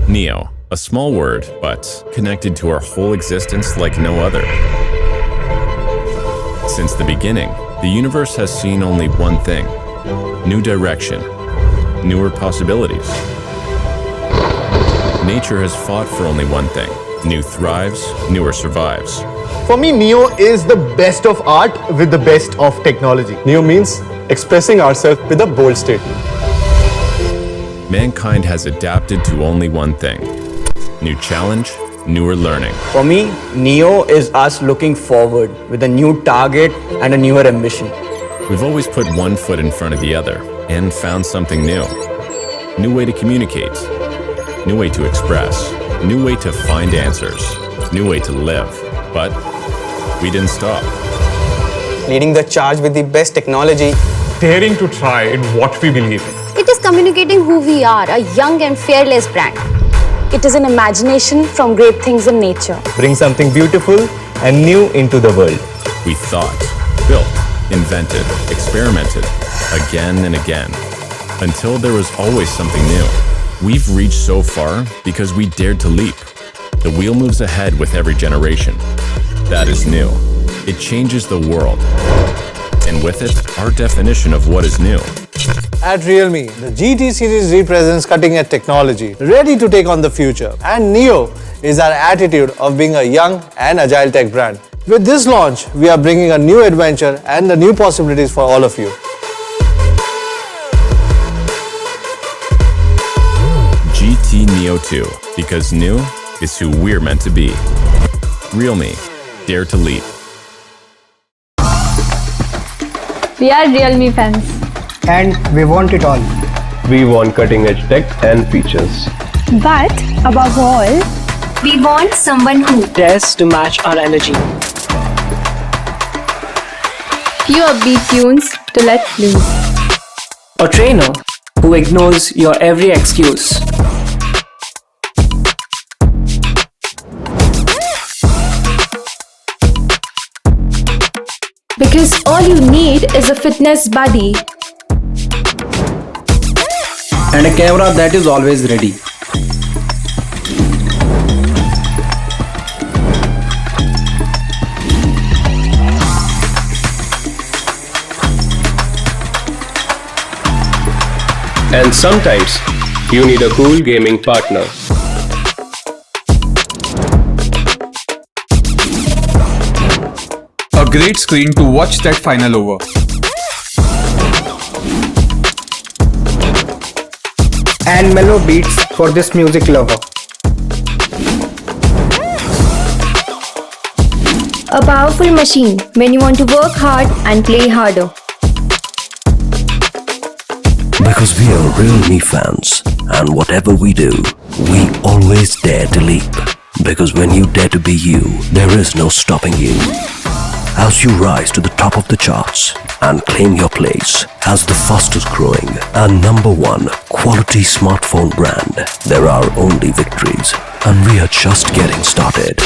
Neo, a small word, but connected to our whole existence like no other. Since the beginning, the universe has seen only one thing: new direction, newer possibilities. Nature has fought for only one thing: new thrives, newer survives. For me, Neo is the best of art with the best of technology. Neo means expressing ourselves with a bold statement. Mankind has adapted to only one thing: new challenge, newer learning. For me, Neo is us looking forward with a new target and a newer ambition. We've always put one foot in front of the other and found something new. New way to communicate, new way to express, new way to find answers, new way to live. But we didn't stop. Leading the charge with the best technology. Daring to try in what we believe in. It is communicating who we are, a young and fearless brand. It is an imagination from great things in nature. Bring something beautiful and new into the world. We thought, built, invented, experimented, again and again, until there was always something new. We've reached so far because we dared to leap. The wheel moves ahead with every generation. That is new. It changes the world. And with it, our definition of what is new. At Realme, the GT series represents cutting-edge technology, ready to take on the future. And Neo is our attitude of being a young and agile tech brand. With this launch, we are bringing a new adventure and the new possibilities for all of you. GT Neo 2, because new is who we're meant to be. Realme, dare to leap. We are Realme fans. And we want it all. We want cutting-edge tech and features. But above all, We want someone who Dares to match our energy. few upbeat tunes to let loose. A trainer who ignores your every excuse. Because all you need is a fitness buddy. And a camera that is always ready. And sometimes, you need a cool gaming partner. A great screen to watch that final over. And mellow beats for this music lover. A powerful machine when you want to work hard and play harder. Because we are Realme fans, and whatever we do, we always dare to leap. Because when you dare to be you, there is no stopping you. As you rise to the top of the charts and claim your place as the fastest growing and #1 quality smartphone brand, there are only victories, and we are just getting started.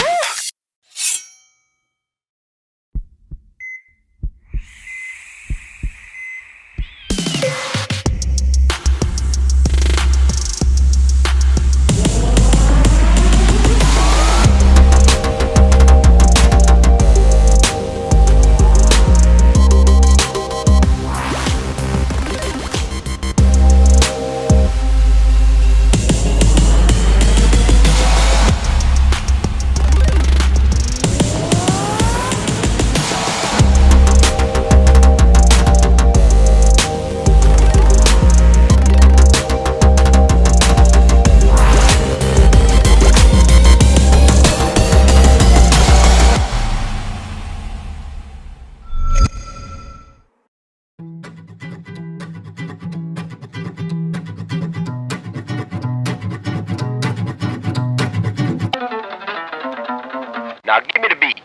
Now give me the beat.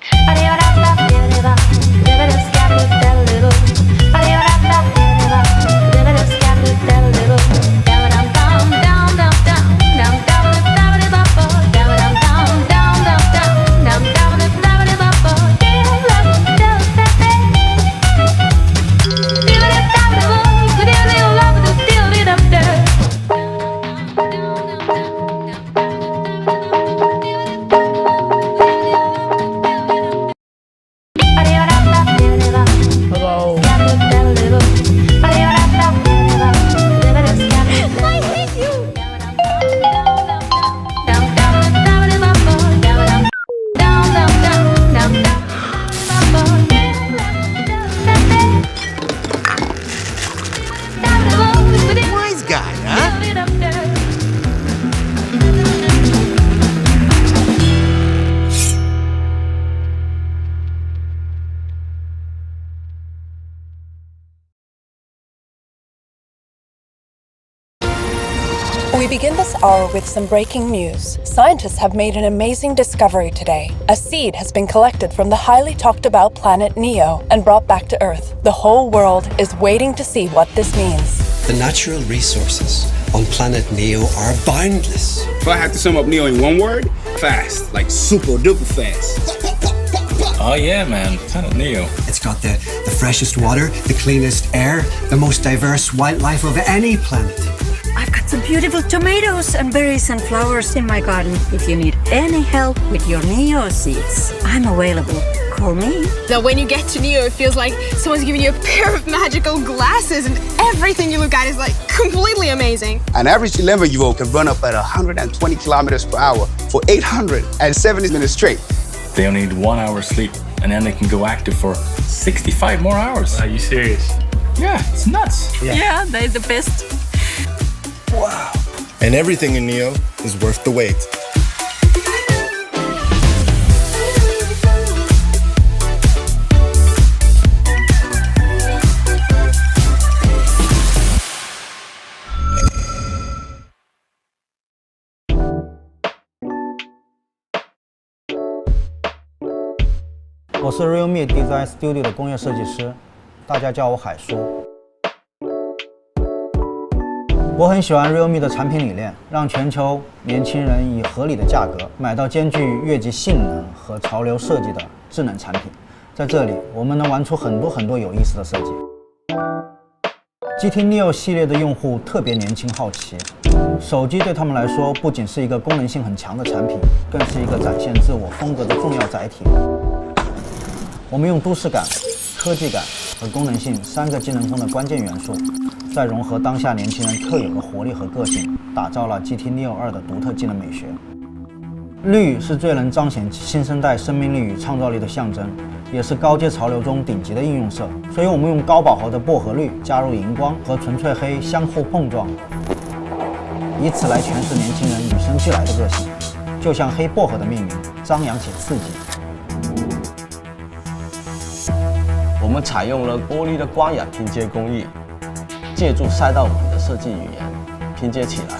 We begin this hour with some breaking news. Scientists have made an amazing discovery today. A seed has been collected from the highly talked about planet Neo and brought back to Earth. The whole world is waiting to see what this means. The natural resources on planet Neo are boundless. If I had to sum up Neo in one word, fast, like super duper fast. Oh yeah, man, planet Neo. It's got the freshest water, the cleanest air, the most diverse wildlife of any planet. I've got some beautiful tomatoes and berries and flowers in my garden. If you need any help with your Neo seeds, I'm available. Call me. Now, when you get to Neo, it feels like someone's giving you a pair of magical glasses and everything you look at is like completely amazing. An average 11-year-old can run up at 120 kilometers per hour for 870 minutes straight. They only need 1 hour sleep, and then they can go active for 65 more hours. Are you serious? Yeah, it's nuts. Yeah, they're the best. Wow. And everything in Neo is worth the wait.我是 realme Design Studio 的工业设计师，大家叫我海叔。我很喜欢 realme 的产品理念，让全球年轻人以合理的价格买到兼具越级性能和潮流设计的智能产品。在这里，我们能玩出很多有意思的设计。GT Neo 系列的用户特别年轻好奇，手机对他们来说不仅是一个功能性很强的产品，更是一个展现自我风格的重要载体。我们用都市感、科技感和功能性3个技能中的关键元素，再融合当下年轻人特有的活力和个性，打造了 GT Neo 2的独特技能美学。绿是最能彰显新生代生命力与创造力的象征，也是高阶潮流中顶级的应用色。所以我们用高饱和的薄荷绿加入荧光和纯粹黑相互碰撞，以此来诠释年轻人与生俱来的个性，就像黑薄荷的命名，张扬且刺激。我们采用了玻璃的光雅拼接工艺，借助赛道纹的设计语言拼接起来，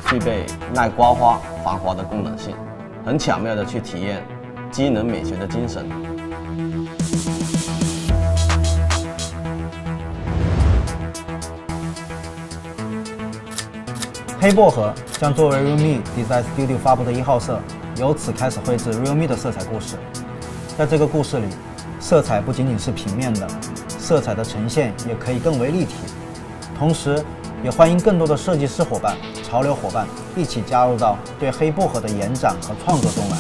具备耐刮花、防滑的功能性，很巧妙地去体验机能美学的精神。黑薄荷将作为 realme Design Studio 发布的1号色，由此开始绘制 realme 的色彩故事。在这个故事里，色彩不仅仅是平面的，色彩的呈现也可以更为立体。同时，也欢迎更多的设计师伙伴、潮流伙伴一起加入到对黑薄荷的延展和創作中來。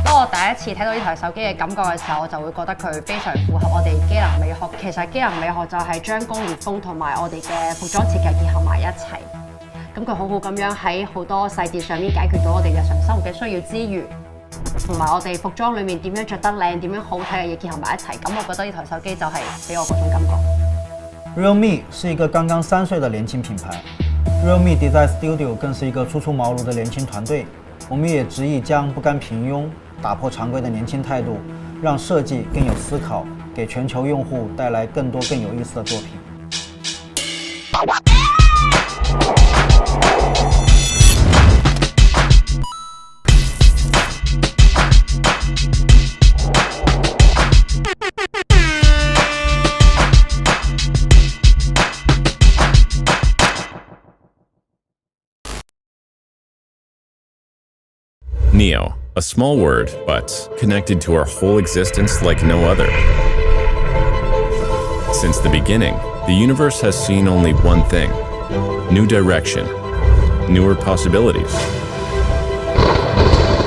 當我第一次睇到呢台手機嘅感覺嘅時候，我就會覺得佢非常符合我哋機能美學。其實機能美學就係將工業風同埋我哋嘅服裝設計結合埋一齊。咁佢好好咁樣喺好多細節上面解決到我哋日常生活嘅需要之餘，同埋我哋服裝裏面點樣着得靚、點樣好睇嘅嘢結合埋一齊，咁我覺得呢台手機就係俾我嗰種感覺。realme 是一个刚刚3歲的年轻品牌 ，realme Design Studio 更是一个初出茅庐的年轻团队。我们也执意将不甘平庸、打破常规的年轻态度，让设计更有思考，给全球用户带来更多更有意思的作品。Neo, a small word, but connected to our whole existence like no other. Since the beginning, the universe has seen only one thing: new direction, newer possibilities.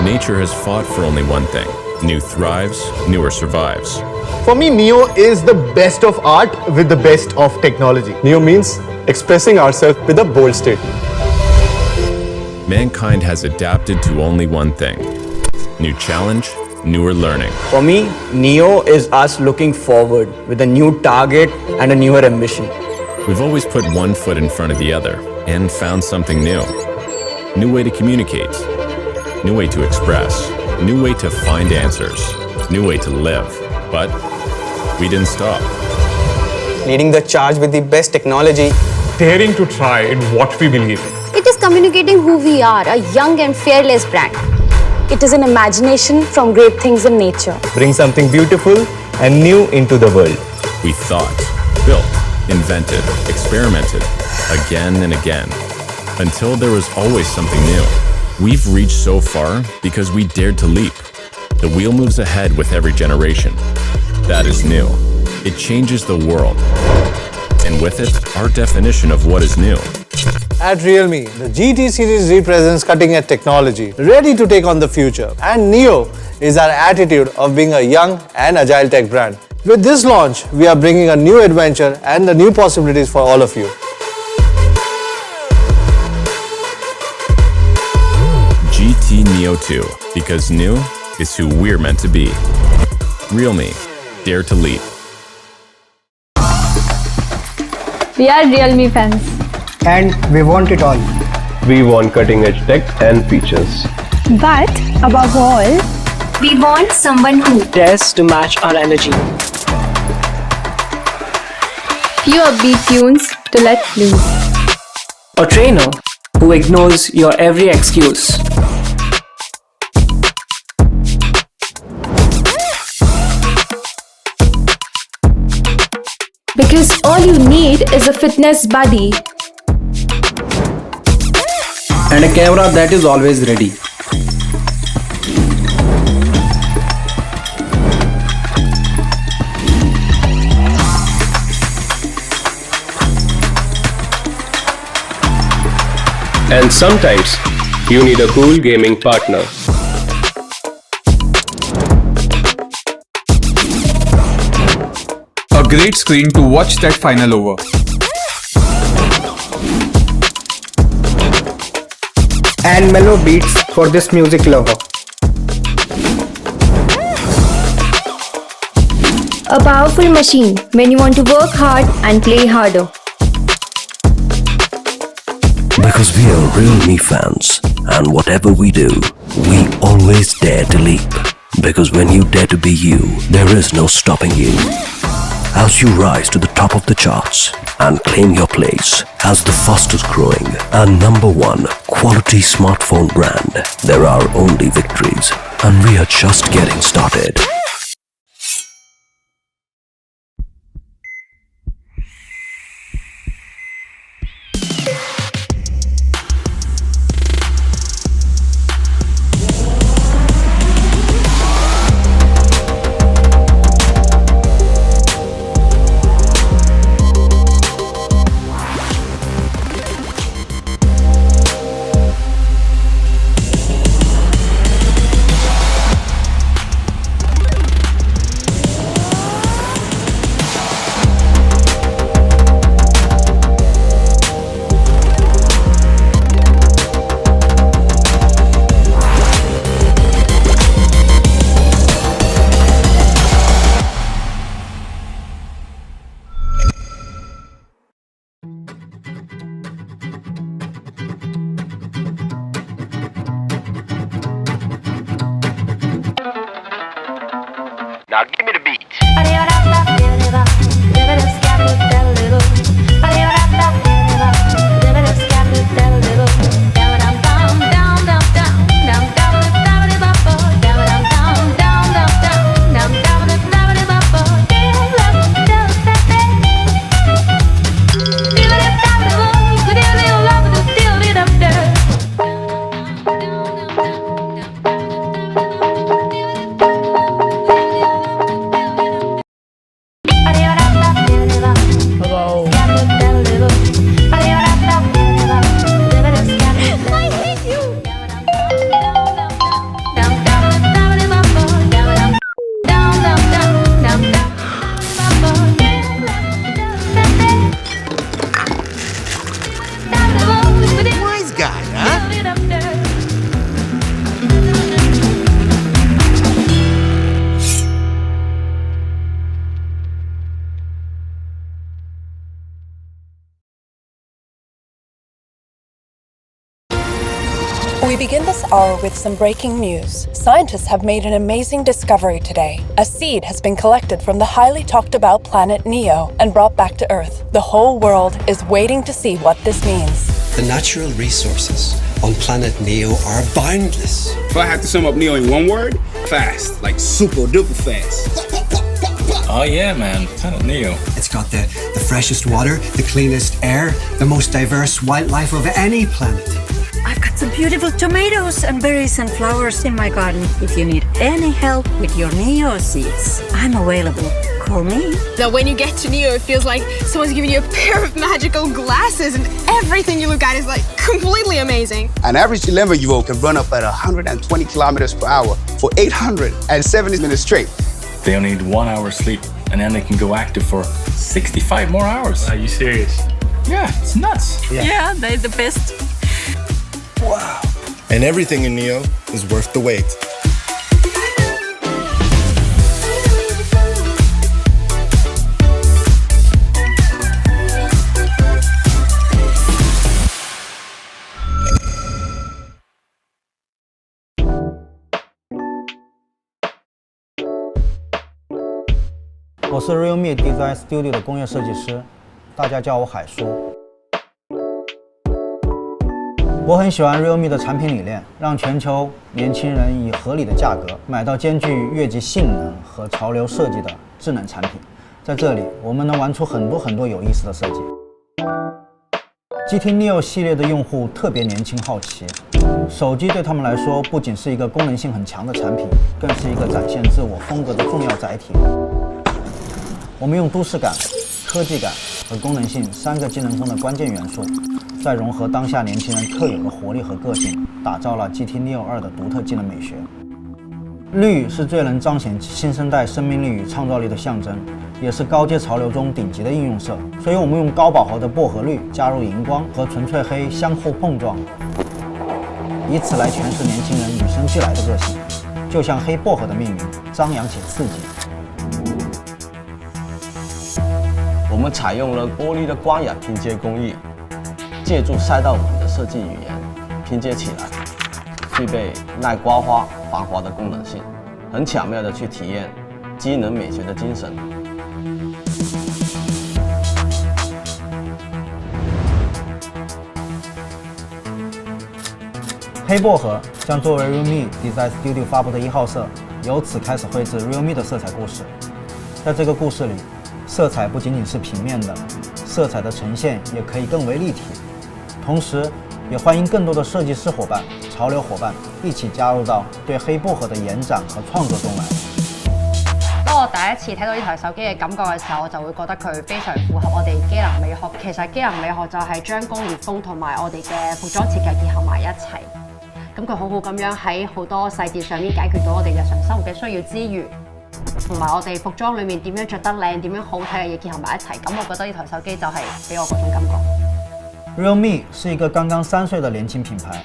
Nature has fought for only one thing: new thrives, newer survives. For me, Neo is the best of art with the best of technology. Neo means expressing ourselves with a bold statement. Mankind has adapted to only one thing: new challenge, newer learning. For me, Neo is us looking forward with a new target and a newer ambition. We've always put one foot in front of the other and found something new. New way to communicate, new way to express, new way to find answers, new way to live. But we didn't stop. Leading the charge with the best technology. daring to try in what we believe in. It is communicating who we are, a young and fearless brand. It is an imagination from great things in nature. Bring something beautiful and new into the world. We thought, built, invented, experimented, again and again, until there was always something new. We've reached so far because we dared to leap. The wheel moves ahead with every generation. That is new. It changes the world. And with it, our definition of what is new. At Realme, the GT series represents cutting-edge technology, ready to take on the future. And Neo is our attitude of being a young and agile tech brand. With this launch, we are bringing a new adventure and the new possibilities for all of you. GT Neo 2, because new is who we're meant to be. Realme, dare to leap. We are Realme fans. And we want it all. We want cutting edge tech and features. But above all, We want someone who dares to match our energy. few upbeat tunes to let loose. A trainer who ignores your every excuse. because all you need is a fitness buddy. And a camera that is always ready. And sometimes you need a cool gaming partner. A great screen to watch that final over. And mellow beats for this music lover. A powerful machine when you want to work hard and play harder. Because we are realme fans, and whatever we do, we always dare to leap. Because when you dare to be you, there is no stopping you. As you rise to the top of the charts and claim your place as the fastest growing and #1 quality smartphone brand, there are only victories, and we are just getting started. begin this hour with some breaking news. Scientists have made an amazing discovery today. A seed has been collected from the highly talked about planet Neo and brought back to Earth. The whole world is waiting to see what this means. The natural resources on planet Neo are boundless. If I had to sum up Neo in one word, fast, like super duper fast. Oh yeah, man, planet Neo. It's got the freshest water, the cleanest air, the most diverse wildlife of any planet. I've got some beautiful tomatoes and berries and flowers in my garden. If you need any help with your Neo seeds, I'm available. Call me. Now, when you get to Neo, it feels like someone's giving you a pair of magical glasses and everything you look at is like completely amazing. An average 11-year-old can run up at 120 kilometers per hour for 870 minutes straight. They only need 1 hour sleep, and then they can go active for 65 more hours. Are you serious? Yeah, it's nuts. Yeah, they're the best. Wow. And everything in Neo is worth the wait.我是 realme Design Studio 的工业设计师，大家叫我海叔。我很喜欢 realme 的产品理念，让全球年轻人以合理的价格买到兼具越级性能和潮流设计的智能产品。在这里，我们能玩出很多有意思的设计。GT Neo 系列的用户特别年轻好奇，手机对他们来说不仅是一个功能性很强的产品，更是一个展现自我风格的重要载体。我们用都市感、科技感和功能性3个技能风的关键元素，再融合当下年轻人特有的活力和个性，打造了 GT Neo 2的独特技能美学。绿是最能彰显新生代生命力与创造力的象征，也是高阶潮流中顶级的应用色。所以我们用高饱和的薄荷绿加入荧光和纯粹黑相互碰撞，以此来诠释年轻人与生俱来的个性，就像黑薄荷的命名，张扬且刺激。我们采用了玻璃的光雅拼接工艺，借助赛道纹的设计语言拼接起来，具备耐刮花、防滑的功能性，很巧妙地去体验机能美学的精神。黑薄荷将作为 realme Design Studio 发布的1号色，由此开始绘制 realme 的色彩故事。在这个故事里，色彩不仅仅是平面的，色彩的呈现也可以更为立体。同時，也歡迎更多的設計師伙伴、潮流伙伴一起加入到對黑薄荷的延展和創作中來。當我第一次睇到呢台手機嘅感覺嘅時候，我就會覺得佢非常符合我哋機能美學。其實機能美學就係將工業風同埋我哋嘅服裝設計結合埋一齊。咁佢好好咁樣喺好多細節上面解決到我哋日常生活嘅需要之餘，同埋我哋服裝裏面點樣着得靚、點樣好睇嘅嘢結合埋一齊。咁我覺得呢台手機就係俾我嗰種感覺。realme 是一個剛剛3歲的年輕品牌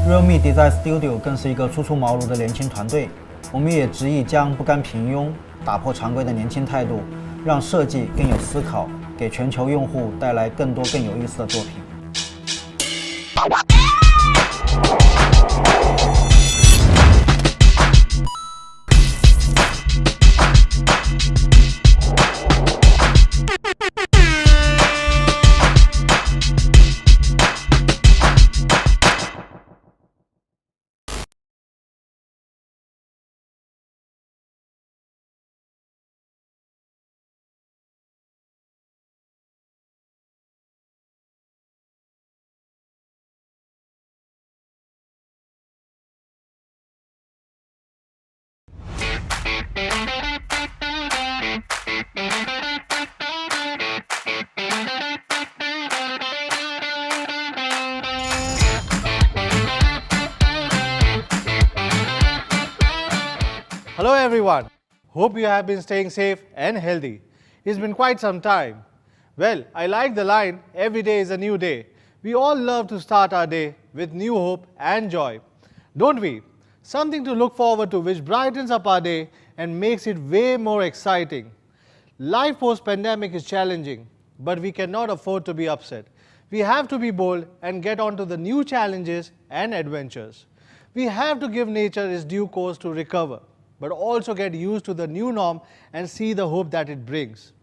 ，realme Design Studio 更是一個初出茅廬的年輕團隊。我們也執意將不甘平庸、打破常規的年輕態度，讓設計更有思考，給全球用戶帶來更多更有意思的作品。Hello everyone, hope you have been staying safe and healthy. It's been quite some time. Well, I like the line, every day is a new day. We all love to start our day with new hope and joy, don't we? Something to look forward to which brightens up our day and makes it way more exciting. Life post-pandemic is challenging, but we cannot afford to be upset. We have to be bold and get on to the new challenges and adventures. We have to give nature its due course to recover, but also get used to the new norm and see the hope that it brings.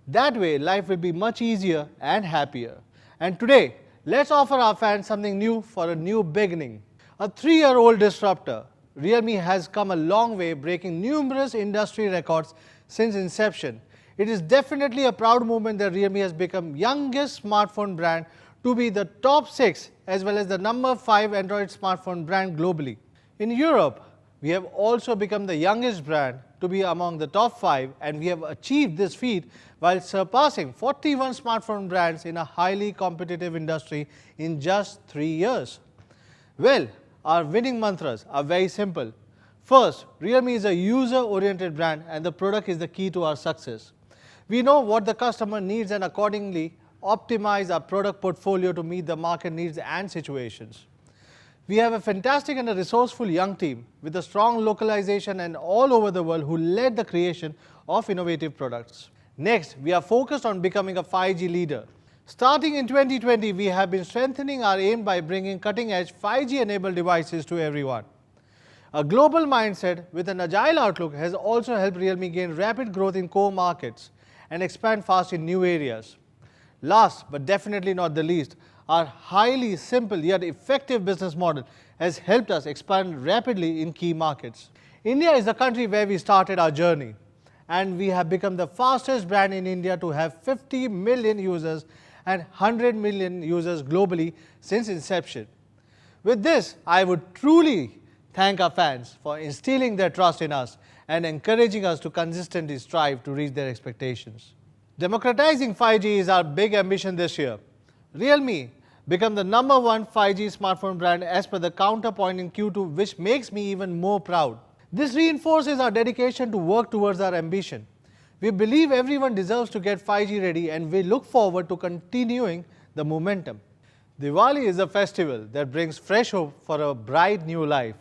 That way, life will be much easier and happier. And today, let's offer our fans something new for a new beginning. A 3-year-old disruptor, Realme has come a long way, breaking numerous industry records since inception. It is definitely a proud moment that Realme has become youngest smartphone brand to be the top 6 as well as the number 5 Android smartphone brand globally. In Europe, we have also become the youngest brand to be among the top 5, and we have achieved this feat while surpassing 41 smartphone brands in a highly competitive industry in just 3 years. Well, our winning mantras are very simple. First, Realme is a user-oriented brand and the product is the key to our success. We know what the customer needs and accordingly optimize our product portfolio to meet the market needs and situations. We have a fantastic and a resourceful young team with a strong localization and all over the world who led the creation of innovative products. Next, we are focused on becoming a 5G leader. Starting in 2020, we have been strengthening our aim by bringing cutting-edge 5G-enabled devices to everyone. A global mindset with an agile outlook has also helped Realme gain rapid growth in core markets and expand fast in new areas. Last but definitely not the least, our highly simple yet effective business model has helped us expand rapidly in key markets. India is the country where we started our journey, and we have become the fastest brand in India to have 50 million users and 100 million users globally since inception. With this, I would truly thank our fans for instilling their trust in us and encouraging us to consistently strive to reach their expectations. Democratizing 5G is our big ambition this year. Realme become the number 1 5G smartphone brand as per the counterpoint in Q2, which makes me even more proud. This reinforces our dedication to work towards our ambition. We believe everyone deserves to get 5G ready and we look forward to continuing the momentum. Diwali is a festival that brings fresh hope for a bright new life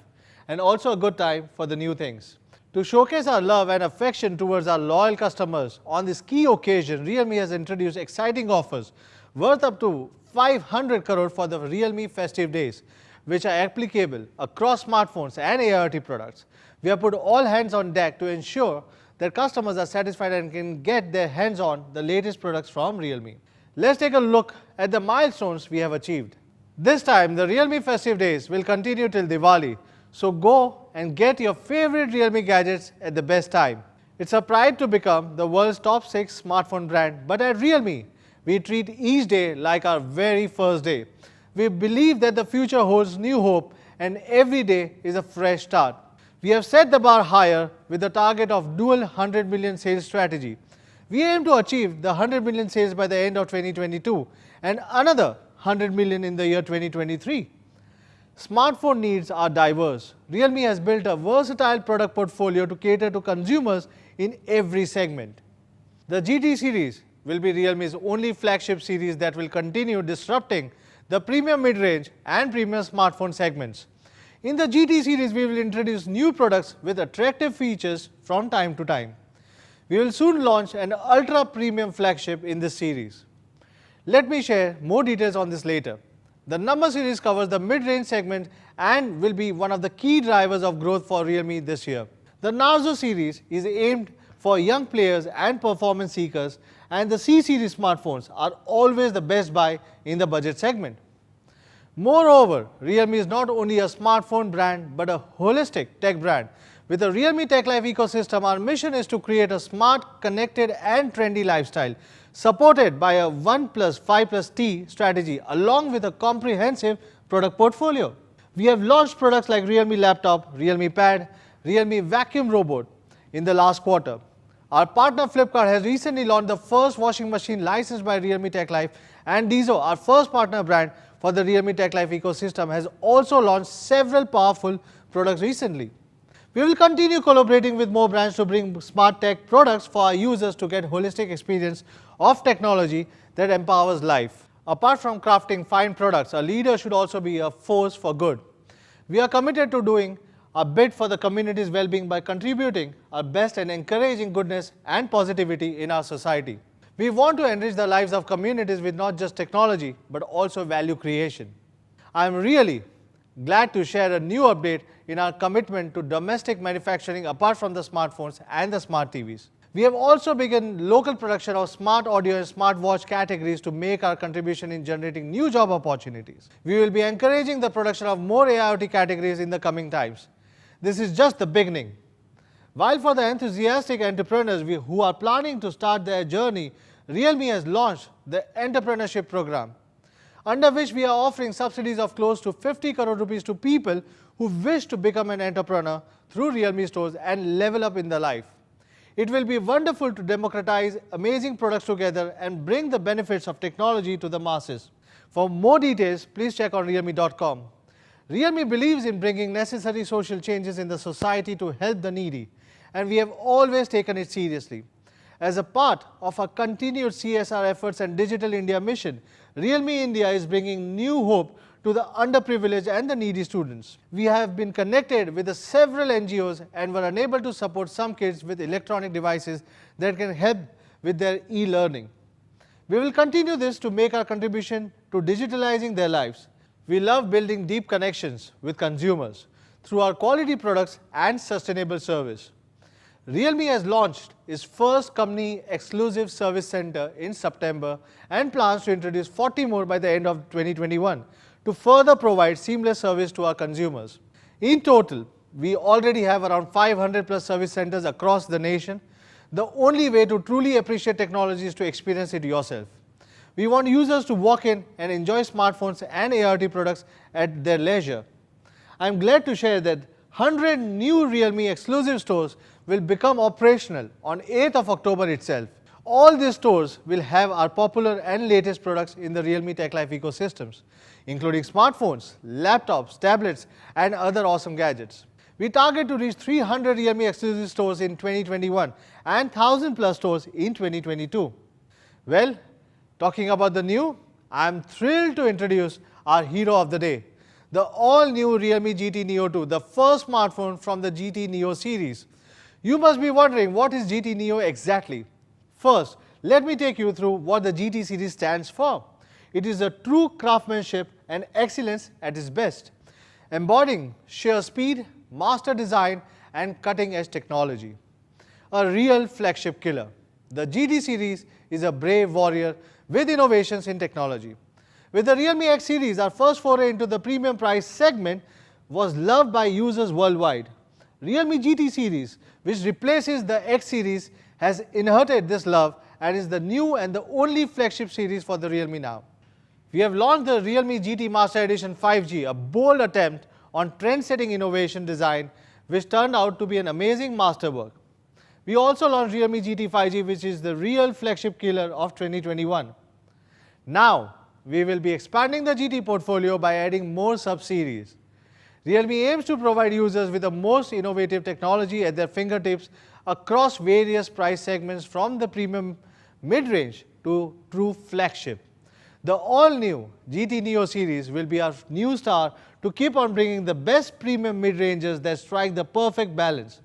and also a good time for the new things. To showcase our love and affection towards our loyal customers, on this key occasion, Realme has introduced exciting offers worth up to 500 crore for the Realme festive days, which are applicable across smartphones and ART products. We have put all hands on deck to ensure that customers are satisfied and can get their hands on the latest products from Realme. Let's take a look at the milestones we have achieved. This time, the Realme festive days will continue till Diwali, so go and get your favorite Realme gadgets at the best time. It's a pride to become the world's top 6 smartphone brand, but at Realme, we treat each day like our very first day. We believe that the future holds new hope and every day is a fresh start. We have set the bar higher with the target of dual 100 million sales strategy. We aim to achieve the 100 million sales by the end of 2022 and another 100 million in the year 2023. Smartphone needs are diverse. Realme has built a versatile product portfolio to cater to consumers in every segment. The GT series will be Realme's only flagship series that will continue disrupting the premium mid-range and premium smartphone segments. In the GT series, we will introduce new products with attractive features from time to time. We will soon launch an ultra-premium flagship in this series. Let me share more details on this later. The number series covers the mid-range segment and will be one of the key drivers of growth for Realme this year. The Narzo series is aimed for young players and performance seekers, and the C series smartphones are always the best buy in the budget segment. Moreover, Realme is not only a smartphone brand but a holistic tech brand. With the Realme Tech Life ecosystem, our mission is to create a smart, connected and trendy lifestyle supported by a 1+5+T strategy along with a comprehensive product portfolio. We have launched products like Realme Laptop, Realme Pad, Realme Vacuum Robot in the last quarter. Our partner Flipkart has recently launched the first washing machine licensed by Realme Tech Life, and Dizo, our first partner brand for the Realme Tech Life ecosystem, has also launched several powerful products recently. We will continue collaborating with more brands to bring smart tech products for our users to get holistic experience of technology that empowers life. Apart from crafting fine products, a leader should also be a force for good. We are committed to doing a bit for the community's well-being by contributing our best and encouraging goodness and positivity in our society. We want to enrich the lives of communities with not just technology, but also value creation. I am really glad to share a new update in our commitment to domestic manufacturing apart from the smartphones and the smart TVs. We have also begun local production of smart audio and smartwatch categories to make our contribution in generating new job opportunities. We will be encouraging the production of more AIoT categories in the coming times. This is just the beginning. While for the enthusiastic entrepreneurs who are planning to start their journey, Realme has launched the Entrepreneurship Program, under which we are offering subsidies of close to 50 crore rupees to people who wish to become an entrepreneur through Realme stores and level up in their life. It will be wonderful to democratize amazing products together and bring the benefits of technology to the masses. For more details, please check on realme.com. Realme believes in bringing necessary social changes in the society to help the needy, and we have always taken it seriously. As a part of our continued CSR efforts and Digital India mission, Realme India is bringing new hope to the underprivileged and the needy students. We have been connected with several NGOs and were unable to support some kids with electronic devices that can help with their e-learning. We will continue this to make our contribution to digitalizing their lives. We love building deep connections with consumers through our quality products and sustainable service. Realme has launched its first company-exclusive service center in September and plans to introduce 40 more by the end of 2021 to further provide seamless service to our consumers. In total, we already have around 500 plus service centers across the nation. The only way to truly appreciate technology is to experience it yourself. We want users to walk in and enjoy smartphones and AIoT products at their leisure. I'm glad to share that 100 new Realme exclusive stores will become operational on 8th of October itself. All these stores will have our popular and latest products in the Realme Tech Life ecosystems, including smartphones, laptops, tablets, and other awesome gadgets. We target to reach 300 Realme exclusive stores in 2021 and 1,000 plus stores in 2022. Well, talking about the new, I'm thrilled to introduce our hero of the day, the all-new Realme GT Neo 2, the first smartphone from the GT Neo series. You must be wondering, what is GT Neo exactly? First, let me take you through what the GT series stands for. It is a true craftsmanship and excellence at its best, embodying sheer speed, master design, and cutting-edge technology. A real flagship killer. The GT series is a brave warrior with innovations in technology. With the Realme X series, our first foray into the premium price segment was loved by users worldwide. Realme GT series, which replaces the X series, has inherited this love and is the new and the only flagship series for the Realme now. We have launched the Realme GT Master Edition 5G, a bold attempt on trend-setting innovation design, which turned out to be an amazing masterwork. We also launched Realme GT 5G, which is the real flagship killer of 2021. Now, we will be expanding the GT portfolio by adding more sub-series. Realme aims to provide users with the most innovative technology at their fingertips across various price segments, from the premium mid-range to true flagship. The all-new GT Neo series will be our new star to keep on bringing the best premium mid-rangers that strike the perfect balance.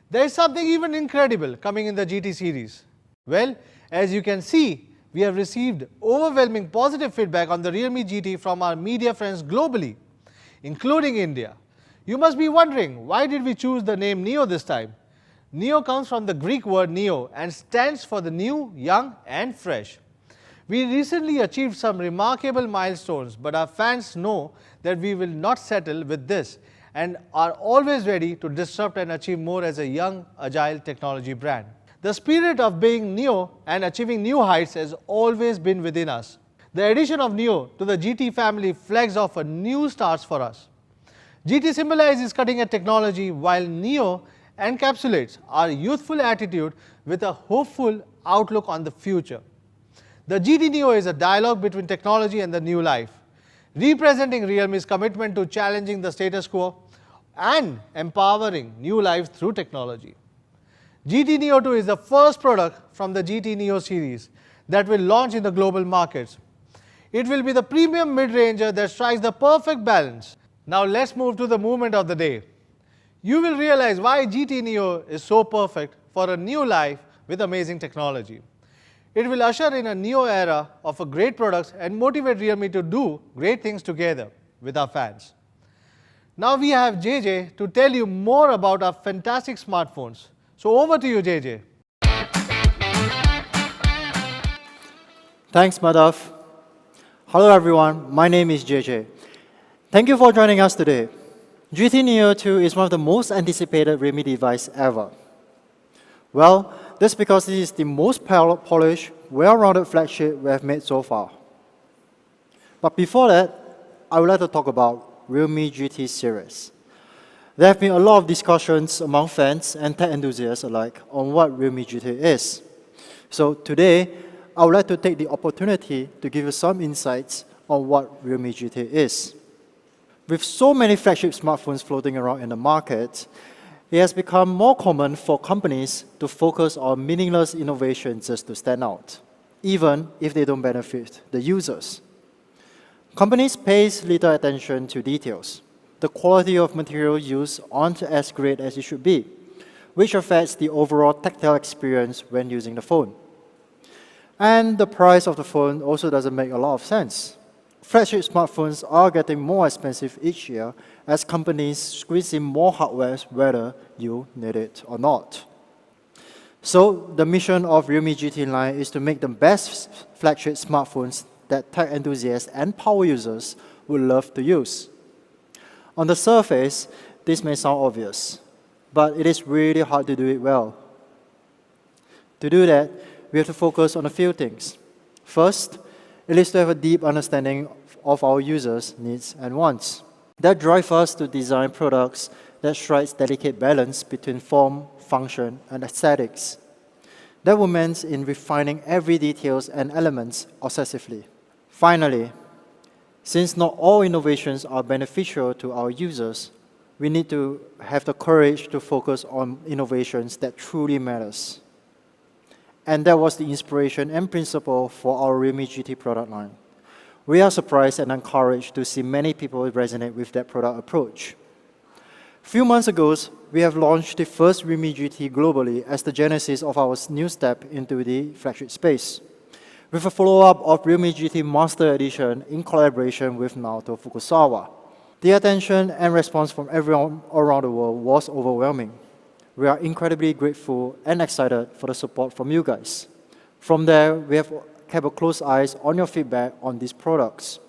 There is something even incredible coming in the GT series. Well, as you can see, we have received overwhelming positive feedback on the Realme GT from our media friends globally, including India. You must be wondering, why did we choose the name Neo this time? Neo comes from the Greek word neo and stands for the new, young, and fresh. We recently achieved some remarkable milestones, but our fans know that we will not settle with this and are always ready to disrupt and achieve more as a young, agile technology brand. The spirit of being Neo and achieving new heights has always been within us. The addition of Neo to the GT family flags off a new start for us. GT symbolizes cutting-edge technology, while Neo encapsulates our youthful attitude with a hopeful outlook on the future. The GT Neo is a dialogue between technology and the new life, representing Realme's commitment to challenging the status quo and empowering new life through technology. GT Neo 2 is the first product from the GT Neo series that will launch in the global markets. It will be the premium mid-ranger that strikes the perfect balance. Now let's move to the movement of the day. You will realize why GT Neo is so perfect for a new life with amazing technology. It will usher in a Neo era of great products and motivate Realme to do great things together with our fans. Now we have JJ to tell you more about our fantastic smartphones. So over to you, JJ. Thanks, Madhav. Hello everyone, my name is JJ. Thank you for joining us today. GT Neo 2 is one of the most anticipated Realme device ever. Well, that's because this is the most polished, well-rounded flagship we have made so far. But before that, I would like to talk about Realme GT series. There have been a lot of discussions among fans and tech enthusiasts alike on what Realme GT is. So today, I would like to take the opportunity to give you some insights on what Realme GT is. With so many flagship smartphones floating around in the market, it has become more common for companies to focus on meaningless innovations just to stand out, even if they don't benefit the users. Companies pay little attention to details. The quality of material used aren't as great as it should be, which affects the overall tactile experience when using the phone. And the price of the phone also doesn't make a lot of sense. Flagship smartphones are getting more expensive each year as companies squeeze in more hardware whether you need it or not. So the mission of Realme GT line is to make the best flagship smartphones that tech enthusiasts and power users would love to use. On the surface, this may sound obvious, but it is really hard to do it well. To do that, we have to focus on a few things. First, it is to have a deep understanding of our users' needs and wants. That drives us to design products that strikes delicate balance between form, function, and aesthetics. That will mean in refining every details and elements obsessively. Finally, since not all innovations are beneficial to our users, we need to have the courage to focus on innovations that truly matters. And that was the inspiration and principle for our Realme GT product line. We are surprised and encouraged to see many people resonate with that product approach. A few months ago, we have launched the first Realme GT globally as the genesis of our new step into the flagship space, with a follow-up of Realme GT Master Edition in collaboration with Naoto Fukusawa. The attention and response from everyone around the world was overwhelming. We are incredibly grateful and excited for the support from you guys. From there, we have kept a close eye on your feedback on these products.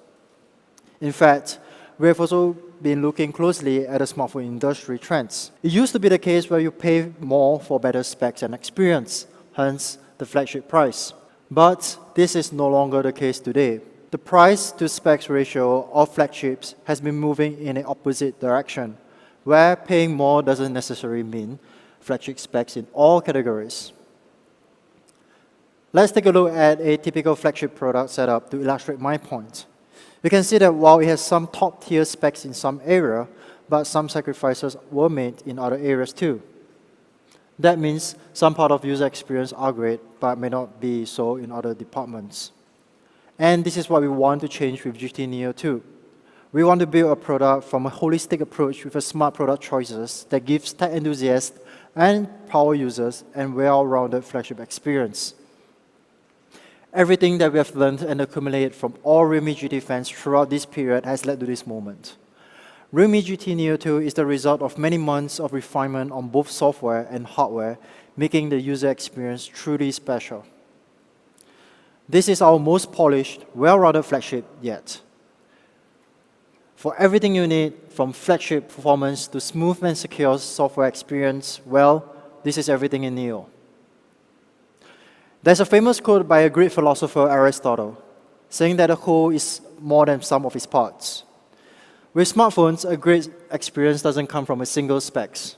In fact, we have also been looking closely at the smartphone industry trends. It used to be the case where you pay more for better specs and experience, hence the flagship price. But this is no longer the case today. The price to specs ratio of flagships has been moving in an opposite direction, where paying more doesn't necessarily mean flagship specs in all categories. Let's take a look at a typical flagship product setup to illustrate my point. You can see that while it has some top-tier specs in some area, but some sacrifices were made in other areas too. That means some part of user experience are great, but may not be so in other departments. And this is what we want to change with GT Neo 2. We want to build a product from a holistic approach with a smart product choices that gives tech enthusiasts and power users a well-rounded flagship experience. Everything that we have learned and accumulated from all Realme GT fans throughout this period has led to this moment. Realme GT Neo 2 is the result of many months of refinement on both software and hardware, making the user experience truly special. This is our most polished, well-rounded flagship yet. For everything you need, from flagship performance to smooth and secure software experience, well, this is everything in Neo. There's a famous quote by a great philosopher, Aristotle, saying that a whole is more than sum of its parts. With smartphones, a great experience doesn't come from a single specs.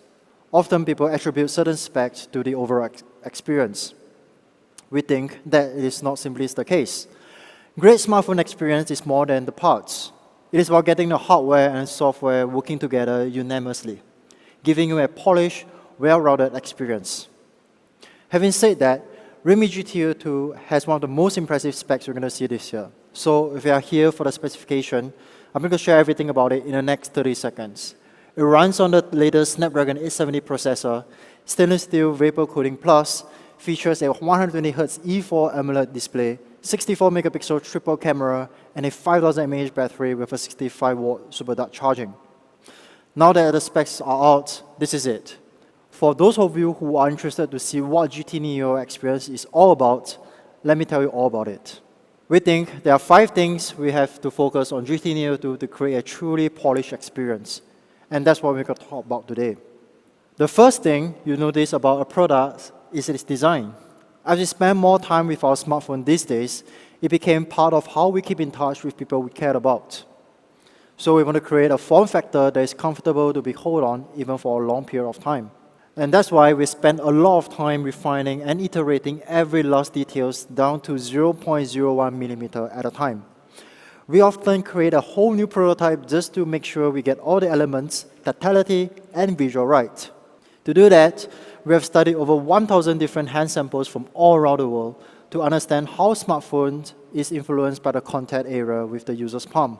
Often people attribute certain specs to the overall experience. We think that it is not simply the case. Great smartphone experience is more than the parts. It is about getting the hardware and software working together unanimously, giving you a polished, well-rounded experience. Having said that, Realme GT 2 has one of the most impressive specs we're going to see this year. So if you are here for the specification, I'm going to share everything about it in the next 30 seconds. It runs on the latest Snapdragon 870 processor, stainless steel Vapor Coating Plus, features a 120Hz E4 AMOLED display, 64 megapixel triple camera, and a 5000 mAh battery with a 65-watt super dark charging. Now that the specs are out, this is it. For those of you who are interested to see what GT Neo experience is all about, let me tell you all about it. We think there are 5 things we have to focus on GT Neo to create a truly polished experience. And that's what we're going to talk about today. The first thing you notice about a product is its design. As we spend more time with our smartphone these days, it became part of how we keep in touch with people we care about. So we want to create a form factor that is comfortable to be held on even for a long period of time. And that's why we spend a lot of time refining and iterating every last details down to 0.01 millimeter at a time. We often create a whole new prototype just to make sure we get all the elements, tactility, and visual right. To do that, we have studied over 1,000 different hand samples from all around the world to understand how smartphones is influenced by the contact area with the user's palm.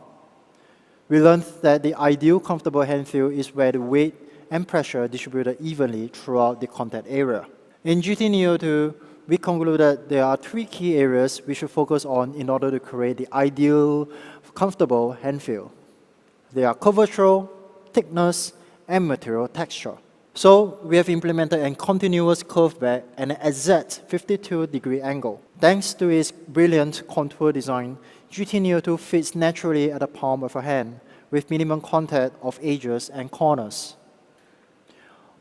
We learned that the ideal comfortable hand feel is where the weight and pressure are distributed evenly throughout the contact area. In GT Neo 2, we concluded there are 3 key areas we should focus on in order to create the ideal, comfortable hand feel. They are curvature, thickness, and material texture. So we have implemented a continuous curve back and an exact 52-degree angle. Thanks to its brilliant contour design, GT Neo 2 fits naturally at the palm of a hand with minimum contact of edges and corners.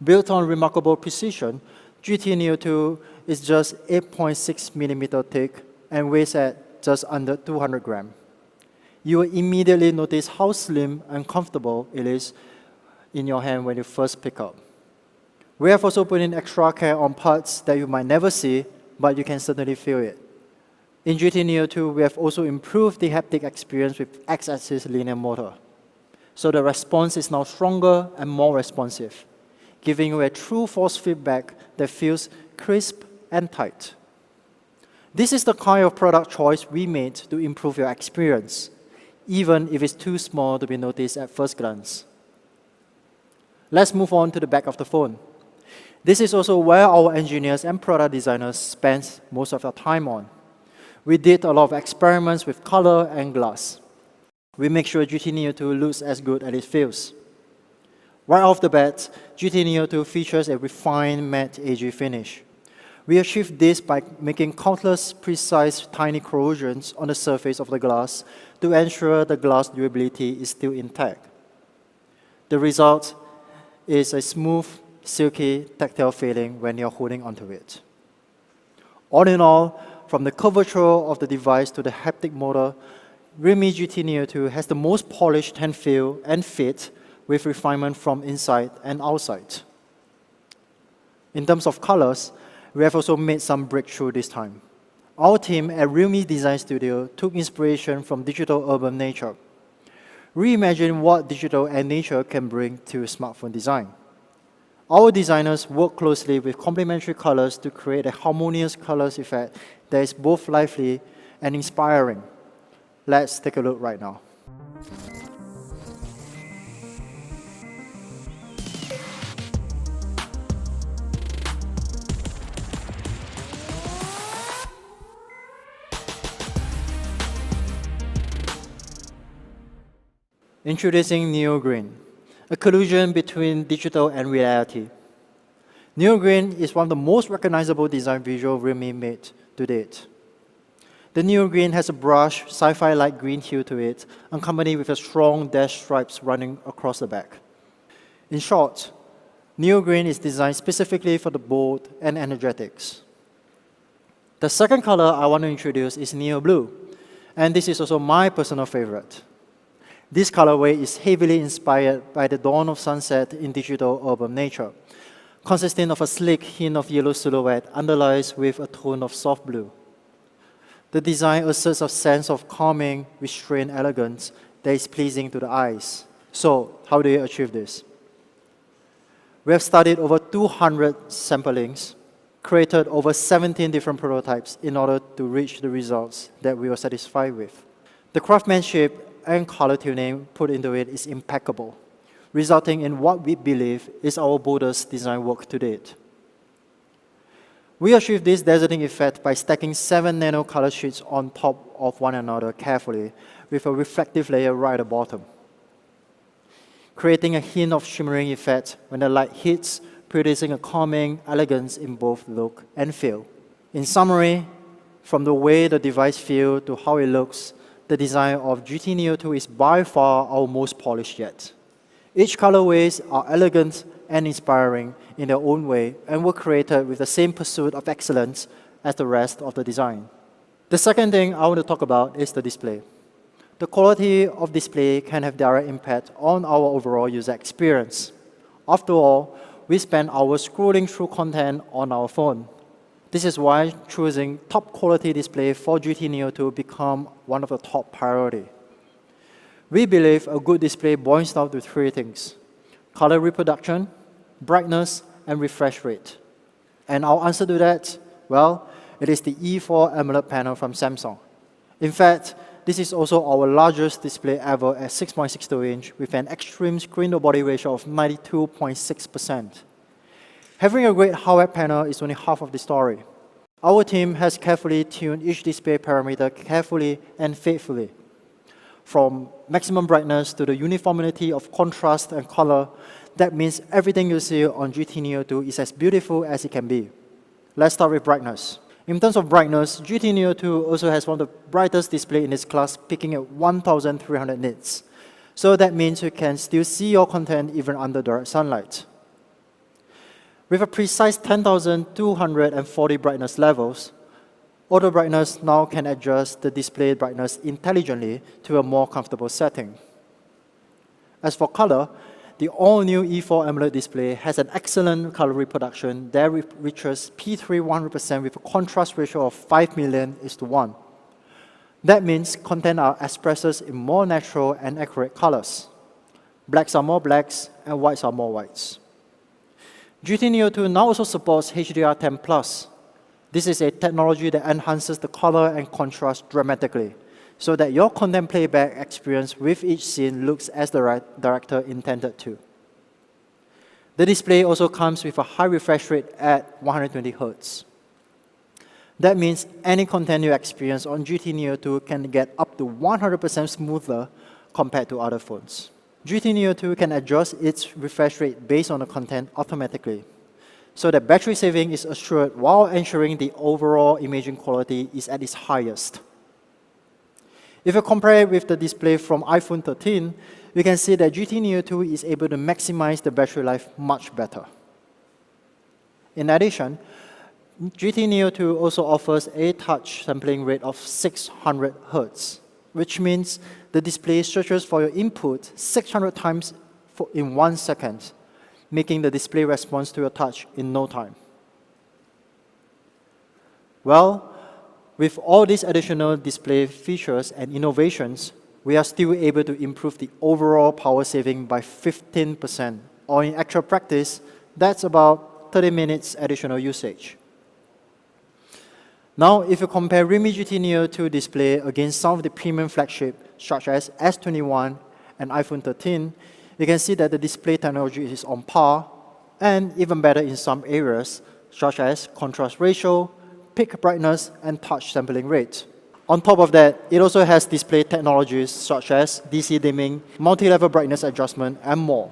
Built on remarkable precision, GT Neo 2 is just 8.6 millimeter thick and weighs at just under 200 grams. You will immediately notice how slim and comfortable it is in your hand when you first pick up. We have also put in extra care on parts that you might never see, but you can certainly feel it. In GT Neo 2, we have also improved the haptic experience with X-axis linear motor. So the response is now stronger and more responsive, giving you a true force feedback that feels crisp and tight. This is the kind of product choice we made to improve your experience, even if it's too small to be noticed at first glance. Let's move on to the back of the phone. This is also where our engineers and product designers spend most of their time on. We did a lot of experiments with color and glass. We make sure GT Neo 2 looks as good as it feels. Right off the bat, GT Neo 2 features a refined matte AG finish. We achieved this by making countless precise tiny corrosions on the surface of the glass to ensure the glass durability is still intact. The result is a smooth, silky, tactile feeling when you're holding onto it. All in all, from the curvature of the device to the haptic motor, realme GT Neo 2 has the most polished hand feel and fit with refinement from inside and outside. In terms of colors, we have also made some breakthrough this time. Our team at Realme Design Studio took inspiration from digital urban nature. Reimagine what digital and nature can bring to smartphone design. Our designers work closely with complementary colors to create a harmonious colors effect that is both lively and inspiring. Let's take a look right now. Introducing Neo Green, a collusion between digital and reality. Neo Green is one of the most recognizable design visual Realme made to date. The Neo Green has a brushed, sci-fi-like green hue to it, accompanied with a strong dash stripes running across the back. In short, Neo Green is designed specifically for the bold and energetics. The second color I want to introduce is Neo Blue, and this is also my personal favorite. This colorway is heavily inspired by the dawn of sunset in digital urban nature, consisting of a sleek hint of yellow silhouette underlies with a tone of soft blue. The design asserts a sense of calming, restrained elegance that is pleasing to the eyes. So, how do you achieve this? We have studied over 200 samplings, created over 17 different prototypes in order to reach the results that we were satisfied with. The craftsmanship and color tuning put into it is impeccable, resulting in what we believe is our boldest design work to date. We achieved this dazzling effect by stacking 7 nano color sheets on top of one another carefully with a reflective layer right at the bottom. creating a hint of shimmering effect when the light hits, producing a calming elegance in both look and feel. In summary, from the way the device feels to how it looks, the design of GT Neo 2 is by far our most polished yet. Each colorways are elegant and inspiring in their own way and were created with the same pursuit of excellence as the rest of the design. The second thing I want to talk about is the display. The quality of display can have direct impact on our overall user experience. After all, we spend hours scrolling through content on our phone. This is why choosing top quality display for GT Neo 2 become one of the top priority. We believe a good display boils down to three things: color reproduction, brightness, and refresh rate. And our answer to that, well, it is the E4 AMOLED panel from Samsung. In fact, this is also our largest display ever at 6.62 inch with an extreme screen-to-body ratio of 92.6%. Having a great hardware panel is only half of the story. Our team has carefully tuned each display parameter carefully and faithfully. From maximum brightness to the uniformity of contrast and color, that means everything you see on GT Neo 2 is as beautiful as it can be. Let's start with brightness. In terms of brightness, GT Neo 2 also has one of the brightest displays in its class, peaking at 1,300 nits. So that means you can still see your content even under direct sunlight. With a precise 10,240 brightness levels, auto brightness now can adjust the display brightness intelligently to a more comfortable setting. As for color, the all-new E4 AMOLED display has an excellent color reproduction that reaches P3 100% with a contrast ratio of 5 million:1. That means content are expressed in more natural and accurate colors. Blacks are more blacks, and whites are more whites. GT Neo 2 now also supports HDR10+. This is a technology that enhances the color and contrast dramatically, so that your content playback experience with each scene looks as the director intended to. The display also comes with a high refresh rate at 120 Hz. That means any content you experience on GT Neo 2 can get up to 100% smoother compared to other phones. GT Neo 2 can adjust its refresh rate based on the content automatically, so that battery saving is assured while ensuring the overall imaging quality is at its highest. If you compare it with the display from iPhone 13, we can see that GT Neo 2 is able to maximize the battery life much better. In addition, GT Neo 2 also offers a touch sampling rate of 600 Hz, which means the display searches for your input 600 times in 1 second, making the display response to your touch in no time. Well, with all these additional display features and innovations, we are still able to improve the overall power saving by 15%, or in actual practice, that's about 30 minutes additional usage. Now, if you compare realme GT Neo 2 display against some of the premium flagship, such as S21 and iPhone 13, you can see that the display technology is on par, and even better in some areas, such as contrast ratio, peak brightness, and touch sampling rate. On top of that, it also has display technologies such as DC dimming, multi-level brightness adjustment, and more.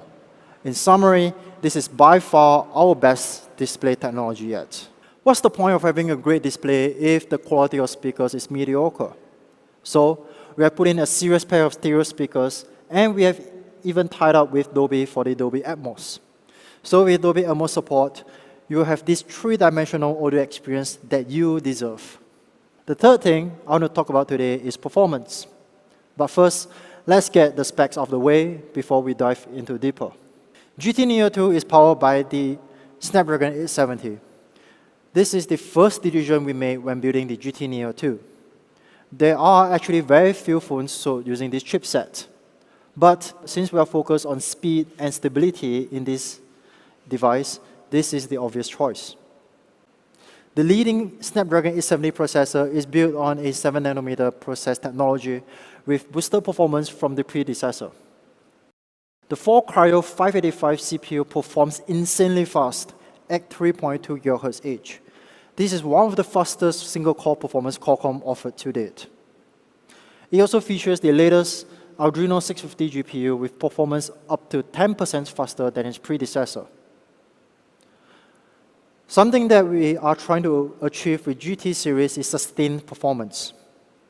In summary, this is by far our best display technology yet. What's the point of having a great display if the quality of speakers is mediocre? So, we have put in a serious pair of stereo speakers, and we have even tied up with Dolby for the Dolby Atmos. So with Dolby Atmos support, you will have this three-dimensional audio experience that you deserve. The third thing I want to talk about today is performance. But first, let's get the specs out of the way before we dive into deeper. GT Neo 2 is powered by the Snapdragon 870. This is the first decision we made when building the GT Neo 2. There are actually very few phones sold using this chipset. But since we are focused on speed and stability in this device, this is the obvious choice. The leading Snapdragon 870 processor is built on a 7nm process technology with boosted performance from the predecessor. The 4-Cryo 585 CPU performs insanely fast at 3.2 GHz each. This is one of the fastest single-core performance Qualcomm offered to date. It also features the latest Adreno 650 GPU with performance up to 10% faster than its predecessor. Something that we are trying to achieve with GT series is sustained performance.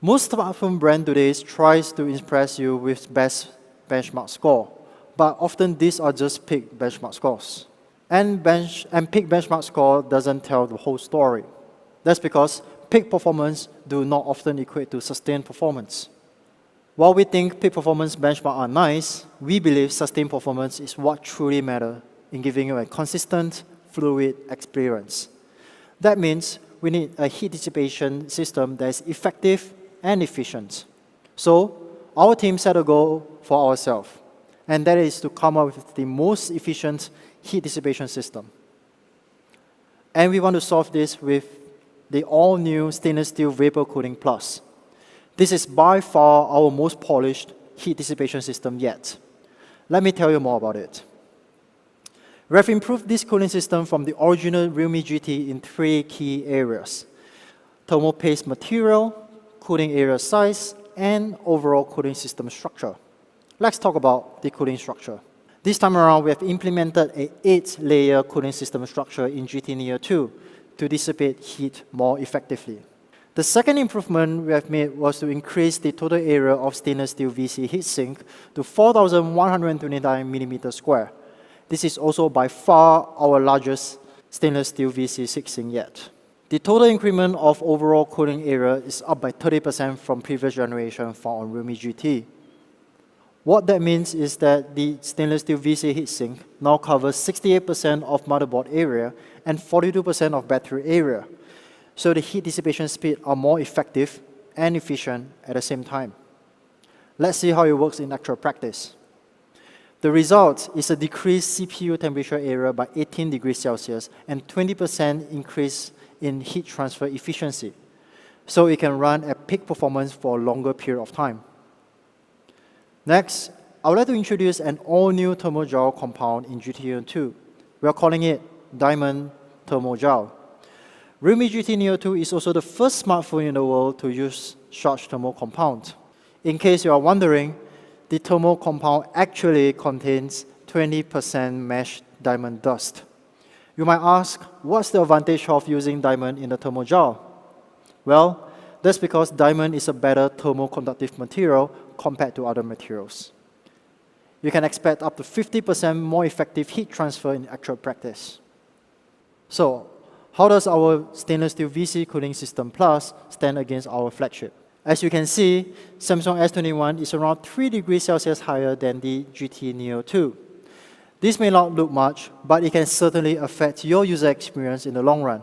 Most smartphone brand today tries to impress you with best benchmark score, but often these are just peak benchmark scores. And peak benchmark score doesn't tell the whole story. That's because peak performance do not often equate to sustained performance. While we think peak performance benchmark are nice, we believe sustained performance is what truly matters in giving you a consistent, fluid experience. That means we need a heat dissipation system that is effective and efficient. So our team set a goal for ourselves, and that is to come up with the most efficient heat dissipation system. And we want to solve this with the all-new stainless steel Vapor Cooling Plus. This is by far our most polished heat dissipation system yet. Let me tell you more about it. We have improved this cooling system from the original realme GT in 3 key areas: thermal paste material, cooling area size, and overall cooling system structure. Let's talk about the cooling structure. This time around, we have implemented an 8-layer cooling system structure in GT Neo 2 to dissipate heat more effectively. The second improvement we have made was to increase the total area of stainless steel VC heatsink to 4,129 millimeters square. This is also by far our largest stainless steel VC heatsink yet. The total increment of overall cooling area is up by 30% from previous generation found on realme GT. What that means is that the stainless steel VC heatsink now covers 68% of motherboard area and 42% of battery area. So the heat dissipation speed are more effective and efficient at the same time. Let's see how it works in actual practice. The result is a decreased CPU temperature area by 18 degrees Celsius and 20% increase in heat transfer efficiency, so it can run at peak performance for a longer period of time. Next, I would like to introduce an all-new Thermo Gel Compound in GT Neo 2. We are calling it Diamond Thermo Gel. Realme GT Neo 2 is also the first smartphone in the world to use such thermal compound. In case you are wondering, the thermal compound actually contains 20% meshed diamond dust. You might ask, what's the advantage of using diamond in the thermal gel? Well, that's because diamond is a better thermoconductive material compared to other materials. You can expect up to 50% more effective heat transfer in actual practice. So, how does our stainless steel VC Cooling System Plus stand against our flagship? As you can see, Samsung S21 is around 3 degrees Celsius higher than the GT Neo 2. This may not look much, but it can certainly affect your user experience in the long run.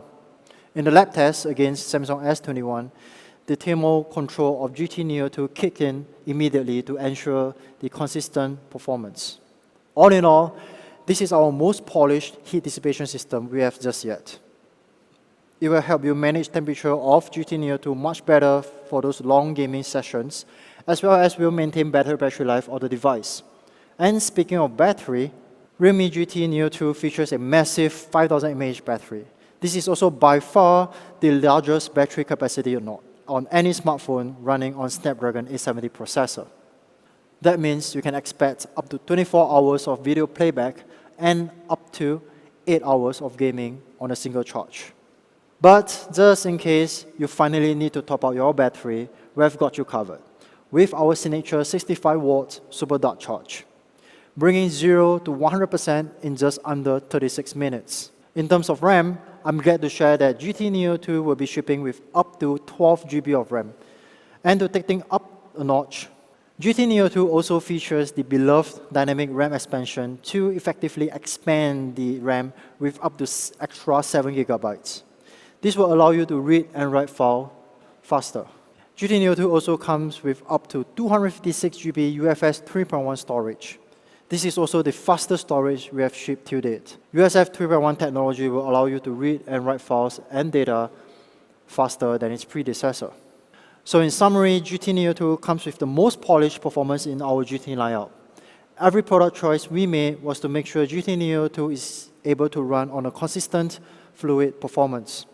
In the lab test against Samsung S21, the thermal control of GT Neo 2 kicked in immediately to ensure the consistent performance. All in all, this is our most polished heat dissipation system we have just yet. It will help you manage temperature of GT Neo 2 much better for those long gaming sessions, as well as will maintain better battery life of the device. And speaking of battery, realme GT Neo 2 features a massive 5000 mAh battery. This is also by far the largest battery capacity on any smartphone running on Snapdragon 870 processor. That means you can expect up to 24 hours of video playback and up to 8 hours of gaming on a single charge. But just in case you finally need to top out your battery, we've got you covered with our signature 65-watt super dark charge, bringing 0 to 100% in just under 36 minutes. In terms of RAM, I'm glad to share that GT Neo 2 will be shipping with up to 12 GB of RAM. And to take things up a notch, GT Neo 2 also features the beloved dynamic RAM expansion to effectively expand the RAM with up to extra 7 GB. This will allow you to read and write files faster. GT Neo 2 also comes with up to 256 GB UFS 3.1 storage. This is also the fastest storage we have shipped to date. UFS 3.1 technology will allow you to read and write files and data faster than its predecessor. So in summary, GT Neo 2 comes with the most polished performance in our GT lineup. Every product choice we made was to make sure GT Neo 2 is able to run on a consistent, fluid performance.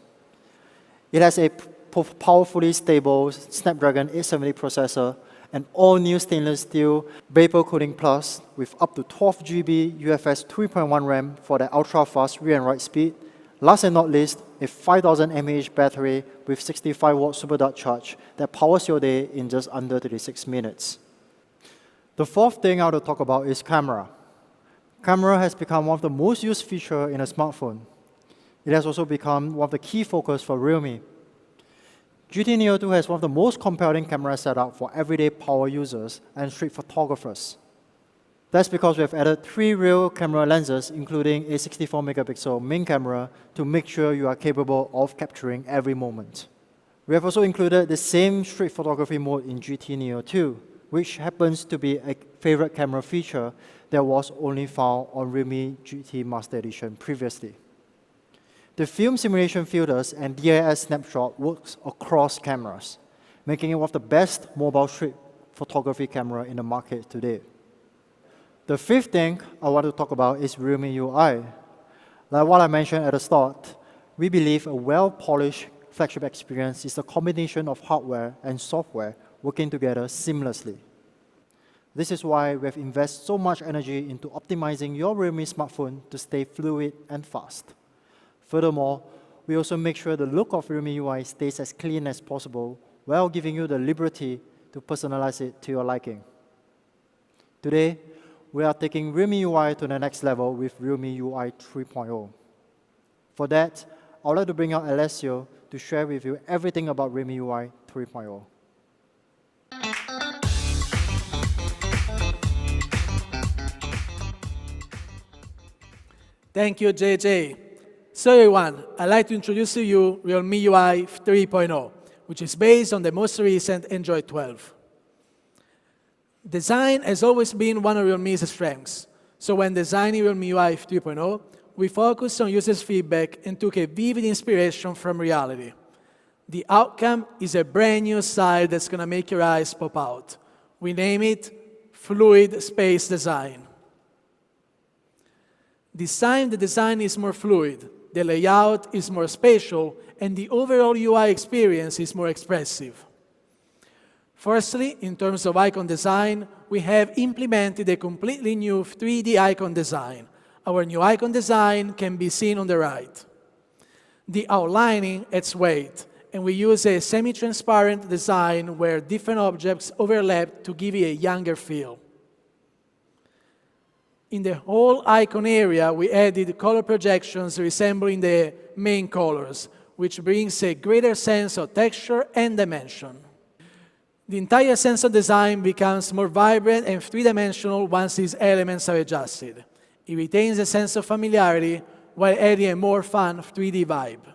It has a powerfully stable Snapdragon 870 processor an all-new stainless steel Vapor Cooling Plus with up to 12 GB UFS 3.1 RAM for the ultra-fast read and write speed. Last and not least, a 5000 mAh battery with 65 watt super dart charge that powers your day in just under 36 minutes. The fourth thing I want to talk about is camera. Camera has become one of the most used features in a smartphone. It has also become one of the key focus for Realme. GT Neo 2 has one of the most compelling camera setup for everyday power users and street photographers. That's because we have added 3 real camera lenses, including a 64 megapixel main camera, to make sure you are capable of capturing every moment. We have also included the same street photography mode in GT Neo 2, which happens to be a favorite camera feature that was only found on Realme GT Master Edition previously. The film simulation filters and DIS snapshot works across cameras, making it one of the best mobile street photography camera in the market today. The fifth thing I want to talk about is Realme UI. Like what I mentioned at the start, we believe a well-polished flagship experience is a combination of hardware and software working together seamlessly. This is why we have invested so much energy into optimizing your Realme smartphone to stay fluid and fast. Furthermore, we also make sure the look of Realme UI stays as clean as possible while giving you the liberty to personalize it to your liking. Today, we are taking Realme UI to the next level with Realme UI 3.0. For that, I would like to bring out Alessio to share with you everything about Realme UI 3.0. Thank you, JJ. So everyone, I'd like to introduce to you Realme UI 3.0, which is based on the most recent Android 12. Design has always been one of Realme's strengths. So when designing Realme UI 3.0, we focused on users' feedback and took a vivid inspiration from reality. The outcome is a brand new style that's going to make your eyes pop out. We name it Fluid Space Design. This time, the design is more fluid, the layout is more spatial, and the overall UI experience is more expressive. Firstly, in terms of icon design, we have implemented a completely new 3D icon design. Our new icon design can be seen on the right. The outlining adds weight, and we use a semi-transparent design where different objects overlap to give you a younger feel. In the whole icon area, we added color projections resembling the main colors, which brings a greater sense of texture and dimension. The entire sense of design becomes more vibrant and three-dimensional once these elements are adjusted. It retains a sense of familiarity while adding a more fun 3D vibe.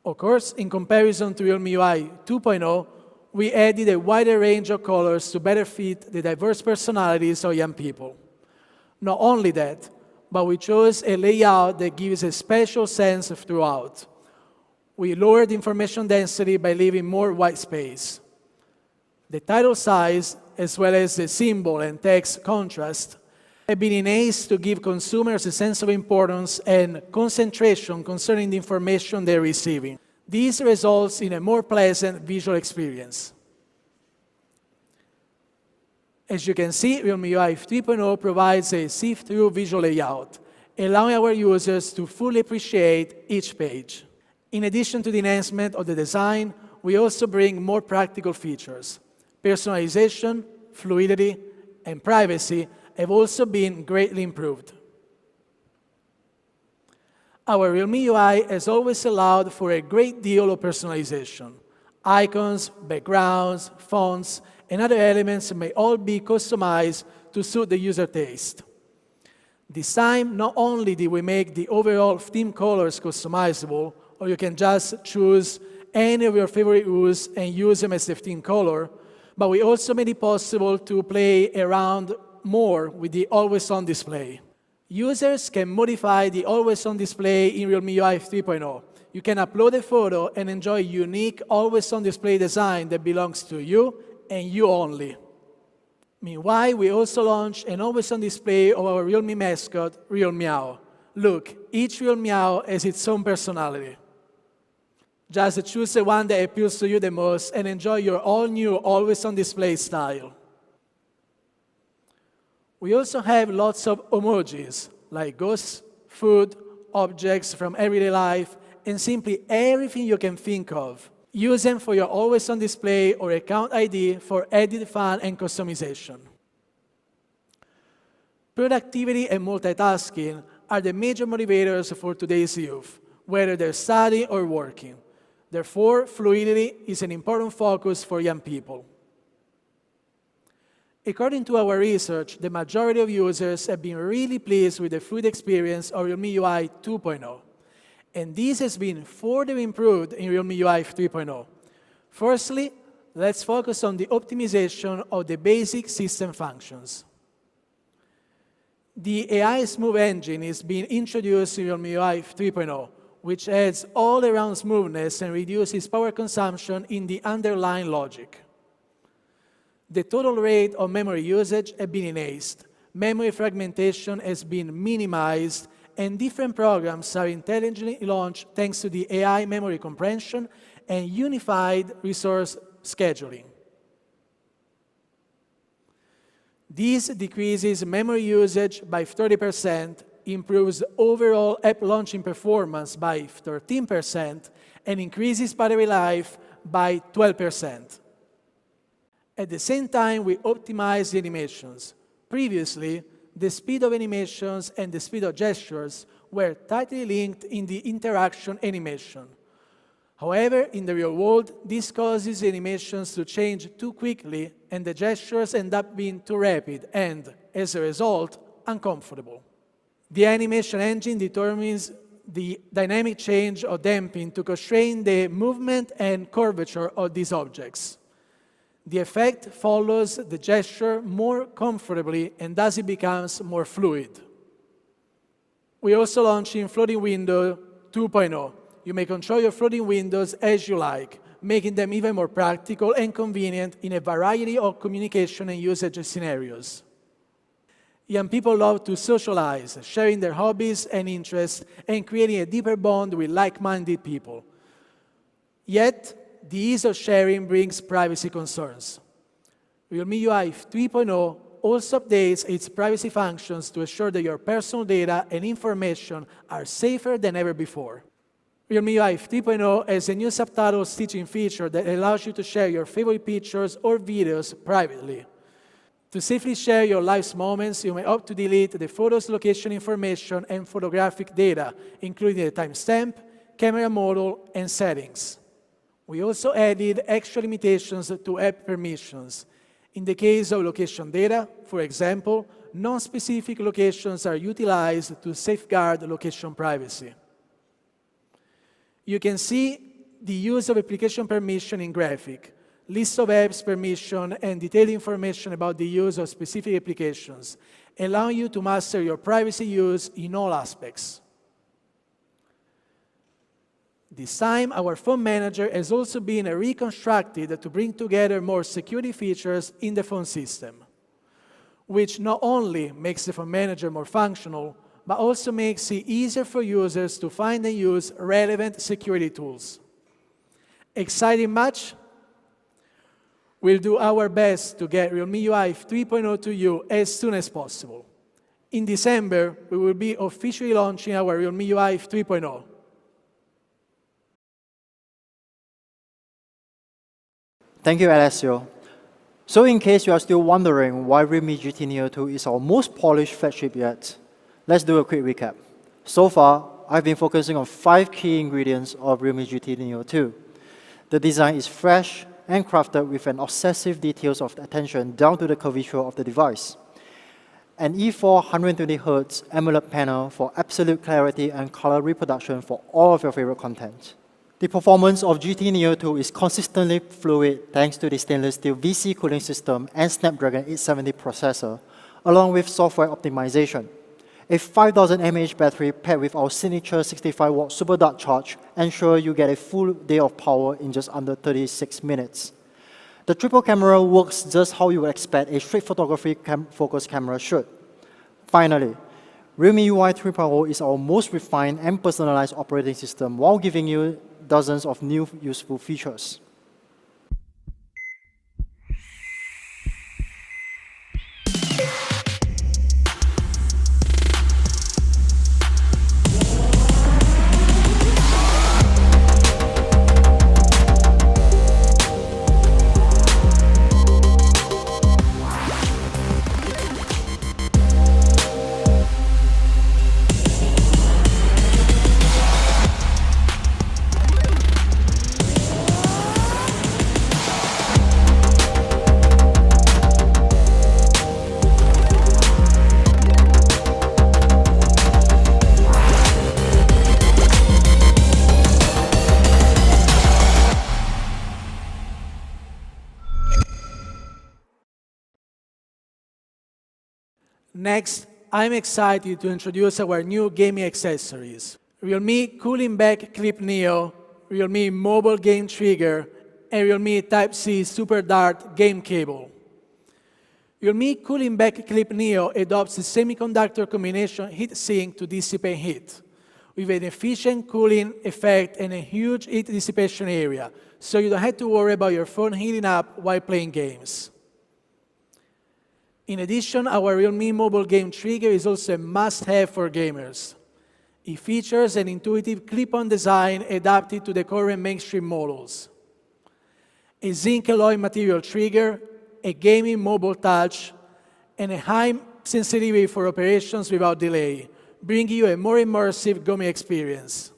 Of course, in comparison to Realme UI 2.0, we added a wider range of colors to better fit the diverse personalities of young people. Not only that, but we chose a layout that gives a special sense throughout. We lowered information density by leaving more white space. The title size, as well as the symbol and text contrast, have been enhanced to give consumers a sense of importance and concentration concerning the information they're receiving. This results in a more pleasant visual experience. As you can see, Realme UI 3.0 provides a see-through visual layout, allowing our users to fully appreciate each page. In addition to the enhancement of the design, we also bring more practical features. Personalization, fluidity, and privacy have also been greatly improved. Our Realme UI has always allowed for a great deal of personalization. Icons, backgrounds, fonts, and other elements may all be customized to suit the user taste. This time, not only did we make the overall theme colors customizable, or you can just choose any of your favorite hues and use them as the theme color, but we also made it possible to play around more with the always-on display. Users can modify the always-on display in Realme UI 3.0. You can upload a photo and enjoy a unique always-on display design that belongs to you and you only. Meanwhile, we also launched an always-on display of our Realme mascot, Real Meow. Look, each Real Meow has its own personality. Just choose the one that appeals to you the most and enjoy your all-new, always-on-display style. We also have lots of emojis, like ghosts, food, objects from everyday life, and simply everything you can think of. Use them for your always-on display or account ID for added fun and customization. Productivity and multitasking are the major motivators for today's youth, whether they're studying or working. Therefore, fluidity is an important focus for young people. According to our research, the majority of users have been really pleased with the fluid experience of Realme UI 2.0. And this has been further improved in Realme UI 3.0. Firstly, let's focus on the optimization of the basic system functions. The AI Smooth engine is being introduced in Realme UI 3.0, which adds all-around smoothness and reduces power consumption in the underlying logic. The total rate of memory usage has been enhanced, memory fragmentation has been minimized, and different programs are intelligently launched thanks to the AI memory comprehension and unified resource scheduling. This decreases memory usage by 30%, improves overall app launching performance by 13%, and increases battery life by 12%. At the same time, we optimize the animations. Previously, the speed of animations and the speed of gestures were tightly linked in the interaction animation. However, in the real world, this causes the animations to change too quickly, and the gestures end up being too rapid and, as a result, uncomfortable. The animation engine determines the dynamic change or damping to constrain the movement and curvature of these objects. The effect follows the gesture more comfortably, and thus it becomes more fluid. We also launched in Floating Window 2.0. You may control your floating windows as you like, making them even more practical and convenient in a variety of communication and usage scenarios. Young people love to socialize, sharing their hobbies and interests and creating a deeper bond with like-minded people. Yet, the ease of sharing brings privacy concerns. Realme UI 3.0 also updates its privacy functions to ensure that your personal data and information are safer than ever before. Realme UI 3.0 has a new subtitle stitching feature that allows you to share your favorite pictures or videos privately. To safely share your life's moments, you may opt to delete the photo's location information and photographic data, including the timestamp, camera model, and settings. We also added extra limitations to app permissions. In the case of location data, for example, non-specific locations are utilized to safeguard location privacy. You can see the use of application permission in graphic, list of apps permission, and detailed information about the use of specific applications, allowing you to master your privacy use in all aspects. This time, our phone manager has also been reconstructed to bring together more security features in the phone system, which not only makes the phone manager more functional, but also makes it easier for users to find and use relevant security tools. Exciting much? We'll do our best to get Realme UI 3.0 to you as soon as possible. In December, we will be officially launching our Realme UI 3.0. Thank you, Alessio. So in case you are still wondering why Realme GT Neo 2 is our most polished flagship yet, let's do a quick recap. So far, I've been focusing on 5 key ingredients of Realme GT Neo 2. The design is fresh and crafted with an obsessive details of attention down to the curvature of the device. An E4 120Hz AMOLED panel for absolute clarity and color reproduction for all of your favorite content. The performance of GT Neo 2 is consistently fluid thanks to the stainless steel VC cooling system and Snapdragon 870 processor, along with software optimization. A 5000 mAh battery paired with our signature 65-watt super dark charge ensure you get a full day of power in just under 36 minutes. The triple camera works just how you would expect a straight photography focus camera should. Finally, Realme UI 3.0 is our most refined and personalized operating system while giving you dozens of new useful features. Next, I'm excited to introduce our new gaming accessories. Realme Cooling Back Clip Neo, Realme Mobile Game Trigger, and Realme Type-C Super Dart Game Cable. Realme Cooling Back Clip Neo adopts a semiconductor combination heat sink to dissipate heat, with an efficient cooling effect and a huge heat dissipation area, so you don't have to worry about your phone heating up while playing games. In addition, our Realme Mobile Game Trigger is also a must-have for gamers. It features an intuitive clip-on design adapted to the current mainstream models, a zinc alloy material trigger, a gaming mobile touch, and a high sensitivity for operations without delay, bringing you a more immersive gaming experience.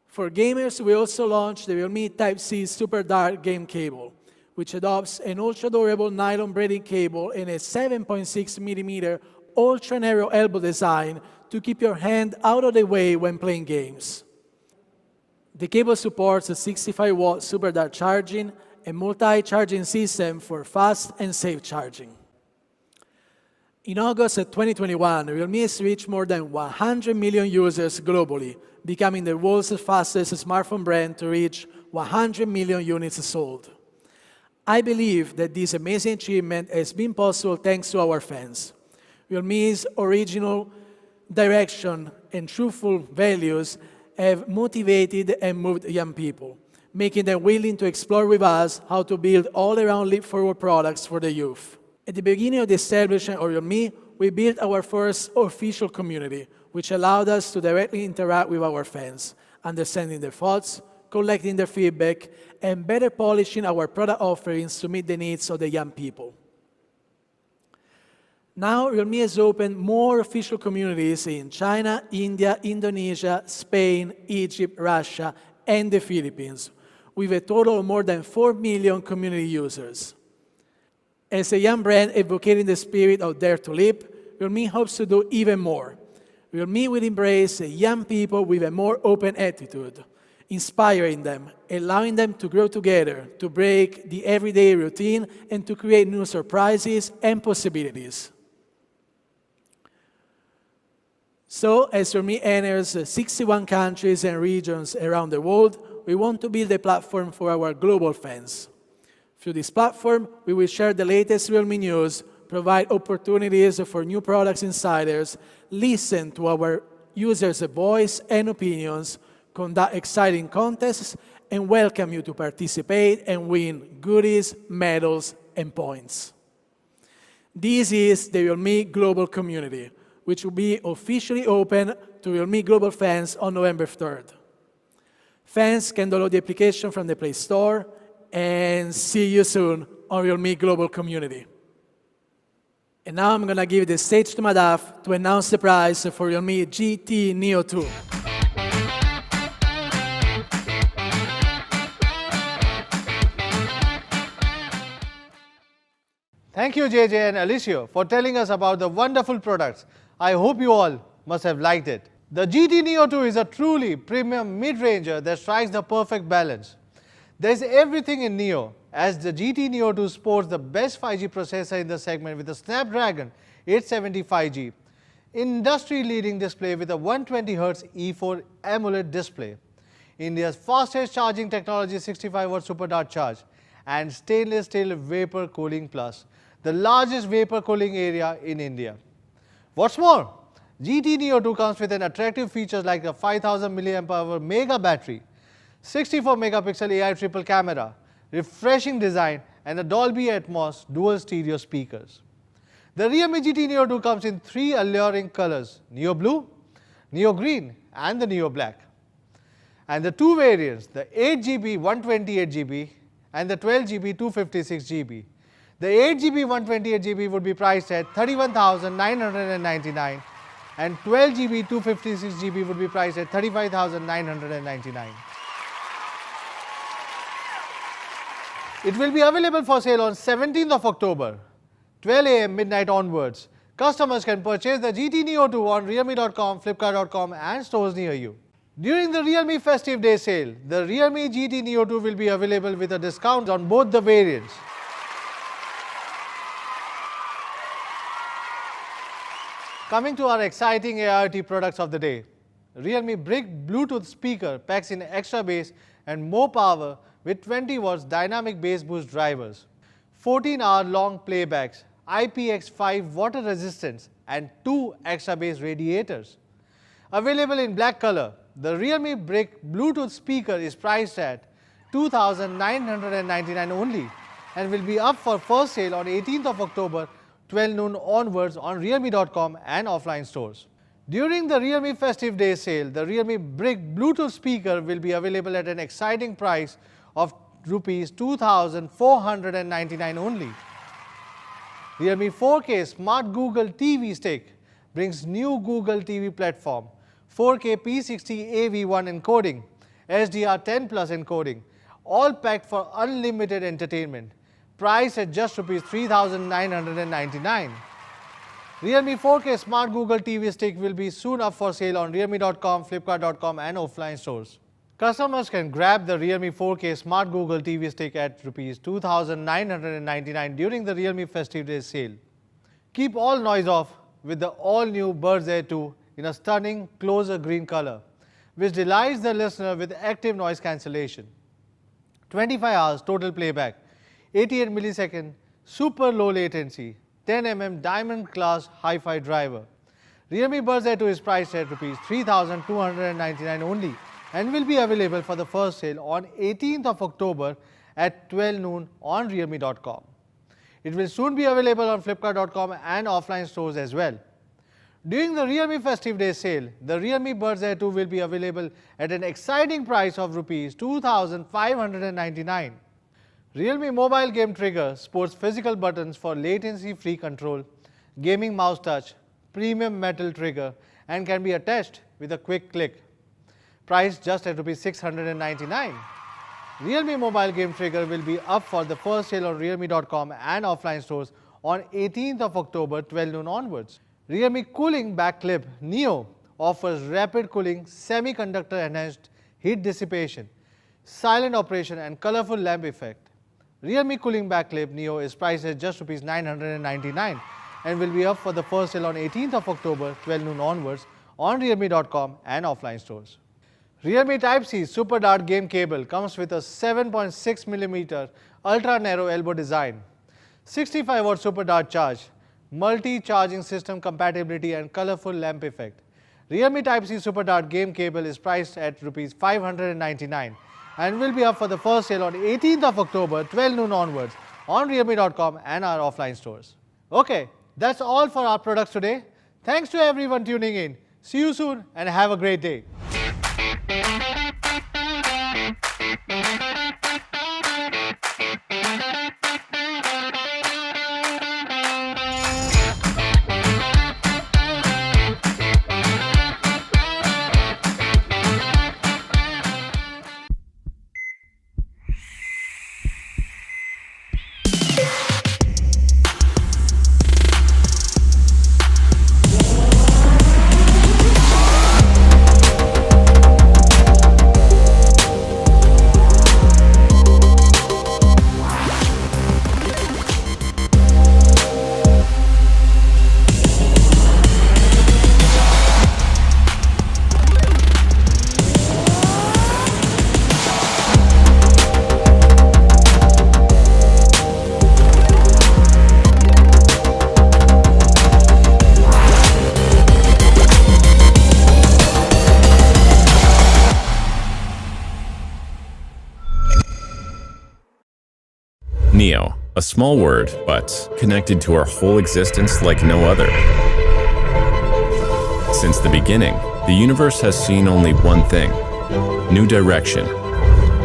For gamers, we also launched the Realme Type-C Super Dart Game Cable, which adopts an ultra-durable nylon braiding cable and a 7.6mm ultra-narrow elbow design to keep your hand out of the way when playing games. The cable supports a 65-watt Super Dart charging, a multi-charging system for fast and safe charging. In August of 2021, Realme has reached more than 100 million users globally, becoming the world's fastest smartphone brand to reach 100 million units sold. I believe that this amazing achievement has been possible thanks to our fans. Realme's original direction and truthful values have motivated and moved young people, making them willing to explore with us how to build all-around leap-forward products for the youth. At the beginning of the establishment of Realme, we built our first official community, which allowed us to directly interact with our fans, understanding their thoughts, collecting their feedback, and better polishing our product offerings to meet the needs of the young people. Now, Realme has opened more official communities in China, India, Indonesia, Spain, Egypt, Russia, and the Philippines, with a total of more than 4 million community users. As a young brand advocating the spirit of Dare to Leap, Realme hopes to do even more. Realme will embrace young people with a more open attitude, inspiring them, allowing them to grow together, to break the everyday routine, and to create new surprises and possibilities. So, as Realme enters 61 countries and regions around the world, we want to build a platform for our global fans. Through this platform, we will share the latest Realme news, provide opportunities for new products insiders, listen to our users' voice and opinions, conduct exciting contests, and welcome you to participate and win goodies, medals, and points. This is the Realme Global Community, which will be officially open to Realme Global fans on November 3rd. Fans can download the application from the Play Store, and see you soon on Realme Global Community. And now I'm going to give the stage to Madhav to announce the prize for Realme GT Neo 2. Thank you, JJ and Alicio, for telling us about the wonderful products. I hope you all must have liked it. The GT Neo 2 is a truly premium mid-ranger that strikes the perfect balance. There's everything in Neo, as the GT Neo 2 sports the best 5G processor in the segment with a Snapdragon 870 5G, industry-leading display with a 120Hz E4 AMOLED display, India's fastest charging technology 65-watt Super Dart charge, and stainless steel vapor cooling plus, the largest vapor cooling area in India. What's more, GT Neo 2 comes with an attractive features like a 5000 mAh mega battery, 64 megapixel AI triple camera, refreshing design, and a Dolby Atmos dual stereo speakers. The Realme GT Neo 2 comes in 3 alluring colors: Neo Blue, Neo Green, and the Neo Black. And the 2 variants, the 8GB 128GB and the 12GB 256GB. The 8GB 128GB would be priced at 31,999 and 12GB 256GB would be priced at 35,999. It will be available for sale on 17th of October, 12 AM midnight onwards. Customers can purchase the GT Neo 2 on realme.com, flipkart.com and stores near you. During the Realme Festive Day sale, the Realme GT Neo 2 will be available with a discount on both the variants. Coming to our exciting AIoT products of the day. Realme Brick Bluetooth speaker packs in extra bass and more power with 20 watts dynamic bass boost drivers, 14-hour long playbacks, IPX5 water resistance and 2 extra bass radiators. Available in black color, the Realme Brick Bluetooth speaker is priced at 2,999 only and will be up for first sale on 18th of October, 12 noon onwards on realme.com and offline stores. During the Realme Festive Day sale, the Realme Brick Bluetooth speaker will be available at an exciting price of Rs 2,499 only. Realme 4K Smart Google TV Stick brings new Google TV platform, 4K P60 AV1 encoding, SDR10 Plus encoding, all packed for unlimited entertainment. Priced at just Rs 3,999. Realme 4K Smart Google TV Stick will be soon up for sale on realme.com, flipkart.com and offline stores. Customers can grab the Realme 4K Smart Google TV Stick at Rs 2,999 during the Realme Festive Day sale. Keep all noise off with the all-new Buds Air 2 in a stunning closer green color, which delights the listener with active noise cancellation. 25 hours total playback, 88 millisecond super low latency, 10 mm diamond class hi-fi driver. Realme Buds Air 2 is priced at Rs 3,299 only and will be available for the first sale on 18th of October at 12 noon on realme.com. It will soon be available on flipkart.com and offline stores as well. During the Realme Festive Day sale, the Realme Buds Air 2 will be available at an exciting price of Rs 2,599. Realme Mobile Game Trigger sports physical buttons for latency-free control, gaming mouse touch, premium metal trigger, and can be attached with a quick click. Priced just at Rs 699. Realme Mobile Game Trigger will be up for the first sale on realme.com and offline stores on 18th of October, 12 noon onwards. Realme Cooling Back Clip Neo offers rapid cooling, semiconductor enhanced heat dissipation, silent operation and colorful lamp effect. Realme Cooling Back Clip Neo is priced at just Rs 999 and will be up for the first sale on 18th of October, 12 noon onwards on realme.com and offline stores. Realme Type-C Super Dart game cable comes with a 7.6mm ultra narrow elbow design, 65 watt Super Dart charge, multi-charging system compatibility and colorful lamp effect. Realme Type-C Super Dart game cable is priced at Rs 599 and will be up for the first sale on 18th of October, 12 noon onwards on realme.com and our offline stores. Okay, that's all for our products today. Thanks to everyone tuning in. See you soon and have a great day. Neo, a small word, but connected to our whole existence like no other. Since the beginning, the universe has seen only one thing: new direction,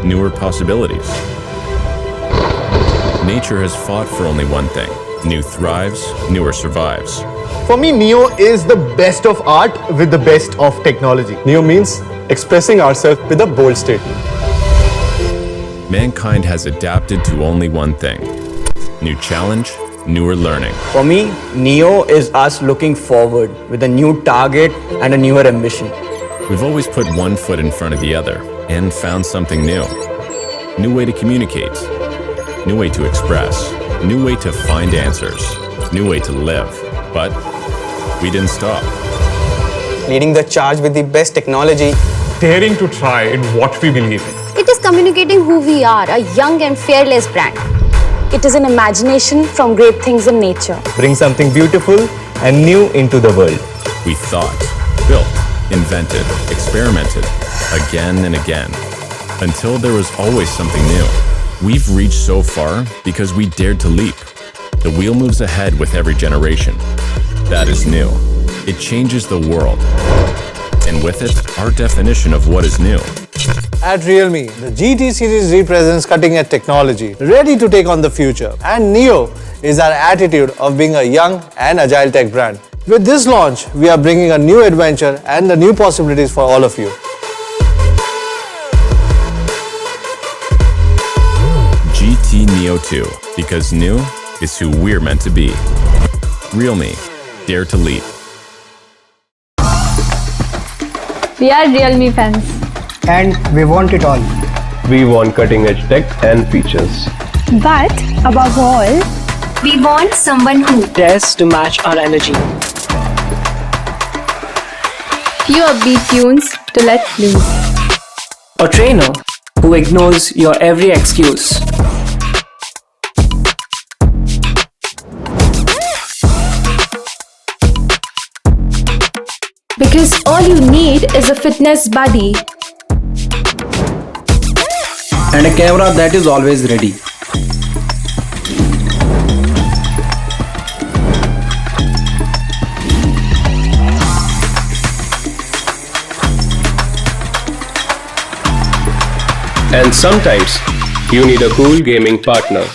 newer possibilities. Nature has fought for only one thing: new thrives, newer survives. For me, Neo is the best of art with the best of technology. Neo means expressing ourselves with a bold statement. Mankind has adapted to only one thing: new challenge, newer learning. For me, Neo is us looking forward with a new target and a newer ambition. We've always put one foot in front of the other and found something new. New way to communicate, new way to express, new way to find answers, new way to live. But we didn't stop. Leading the charge with the best technology. Daring to try in what we believe in. It is communicating who we are, a young and fearless brand. It is an imagination from great things in nature. Bring something beautiful and new into the world. We thought, built, invented, experimented, again and again, until there was always something new. We've reached so far because we dared to leap. The wheel moves ahead with every generation. That is new. It changes the world. And with it, our definition of what is new. At Realme, the GT series represents cutting-edge technology, ready to take on the future. And Neo is our attitude of being a young and agile tech brand. With this launch, we are bringing a new adventure and the new possibilities for all of you. GT Neo 2, because new is who we're meant to be. Realme, dare to leap. We are realme fans. And we want it all. We want cutting edge tech and features. But above all, We want someone who dares to match our energy. few upbeat tunes to let loose. A trainer who ignores your every excuse. because all you need is a fitness buddy. And a camera that is always ready. And sometimes you need a cool gaming partner.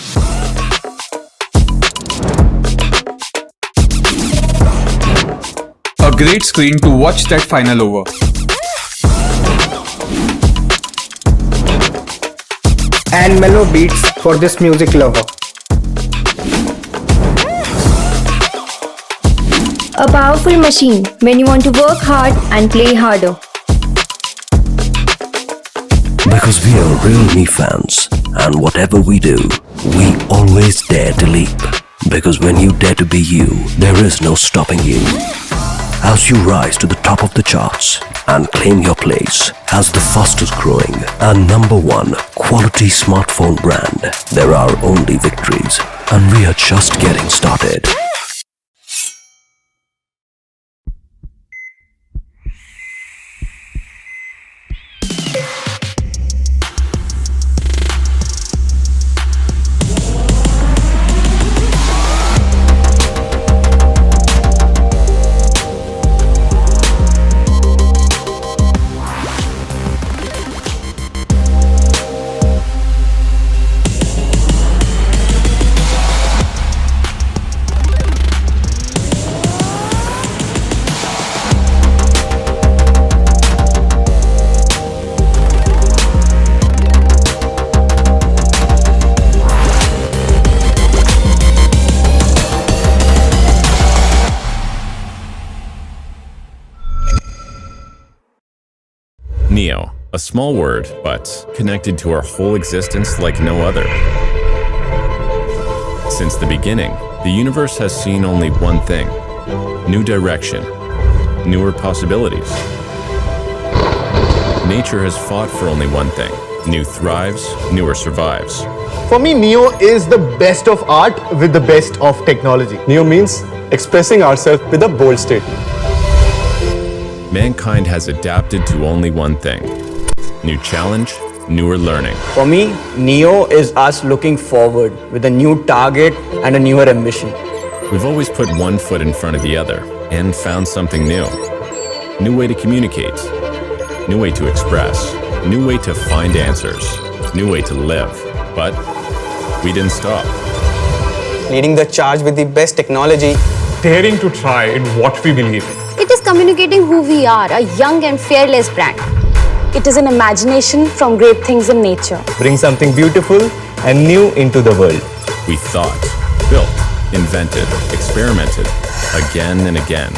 A great screen to watch that final over. And mellow beats for this music lover. A powerful machine when you want to work hard and play harder. Because we are realme fans, and whatever we do, we always dare to leap. Because when you dare to be you, there is no stopping you. As you rise to the top of the charts and claim your place as the fastest growing and #1 quality smartphone brand, there are only victories, and we are just getting started. Neo, a small word, but connected to our whole existence like no other. Since the beginning, the universe has seen only one thing: new direction, newer possibilities. Nature has fought for only one thing: new thrives, newer survives. For me, Neo is the best of art with the best of technology. Neo means expressing ourselves with a bold statement. Mankind has adapted to only one thing: new challenge, newer learning. For me, Neo is us looking forward with a new target and a newer ambition. We've always put one foot in front of the other and found something new. New way to communicate, new way to express, new way to find answers, new way to live. But we didn't stop. Leading the charge with the best technology. Daring to try in what we believe in. It is communicating who we are, a young and fearless brand. It is an imagination from great things in nature. Bring something beautiful and new into the world. We thought, built, invented, experimented, again and again,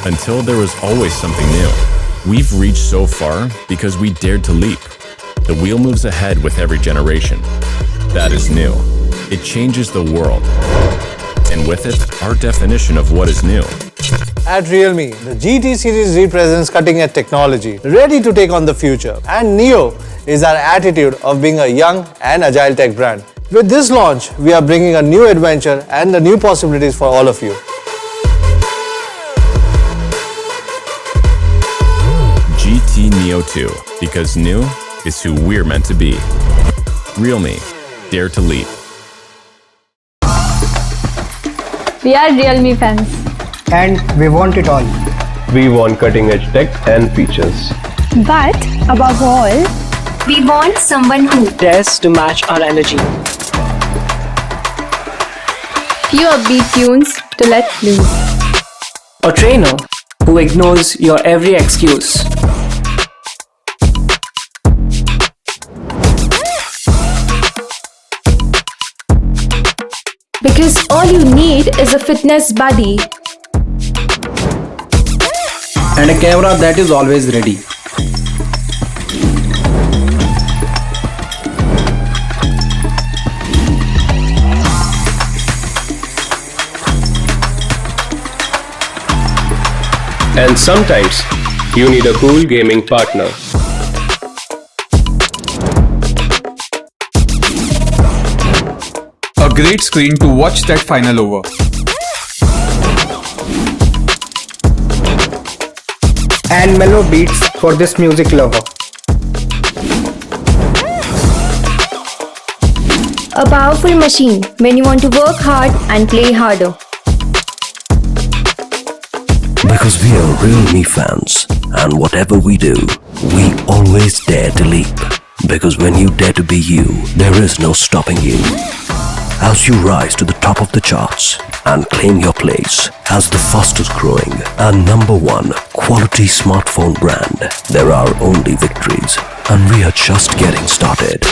until there was always something new. We've reached so far because we dared to leap. The wheel moves ahead with every generation. That is new. It changes the world. And with it, our definition of what is new. At Realme, the GT series represents cutting-edge technology, ready to take on the future. And Neo is our attitude of being a young and agile tech brand. With this launch, we are bringing a new adventure and the new possibilities for all of you. GT Neo 2, because new is who we're meant to be. Realme, dare to leap. We are realme fans. And we want it all. We want cutting-edge tech and features. But above all, We want someone who dares to match our energy. few upbeat tunes to let loose. A trainer who ignores your every excuse. Because all you need is a fitness buddy. And a camera that is always ready. And sometimes, you need a cool gaming partner. A great screen to watch that final over. And mellow beats for this music lover. A powerful machine when you want to work hard and play harder. Because we are realme fans, and whatever we do, we always dare to leap. Because when you dare to be you, there is no stopping you. As you rise to the top of the charts and claim your place as the fastest growing and #1 quality smartphone brand, there are only victories, and we are just getting started.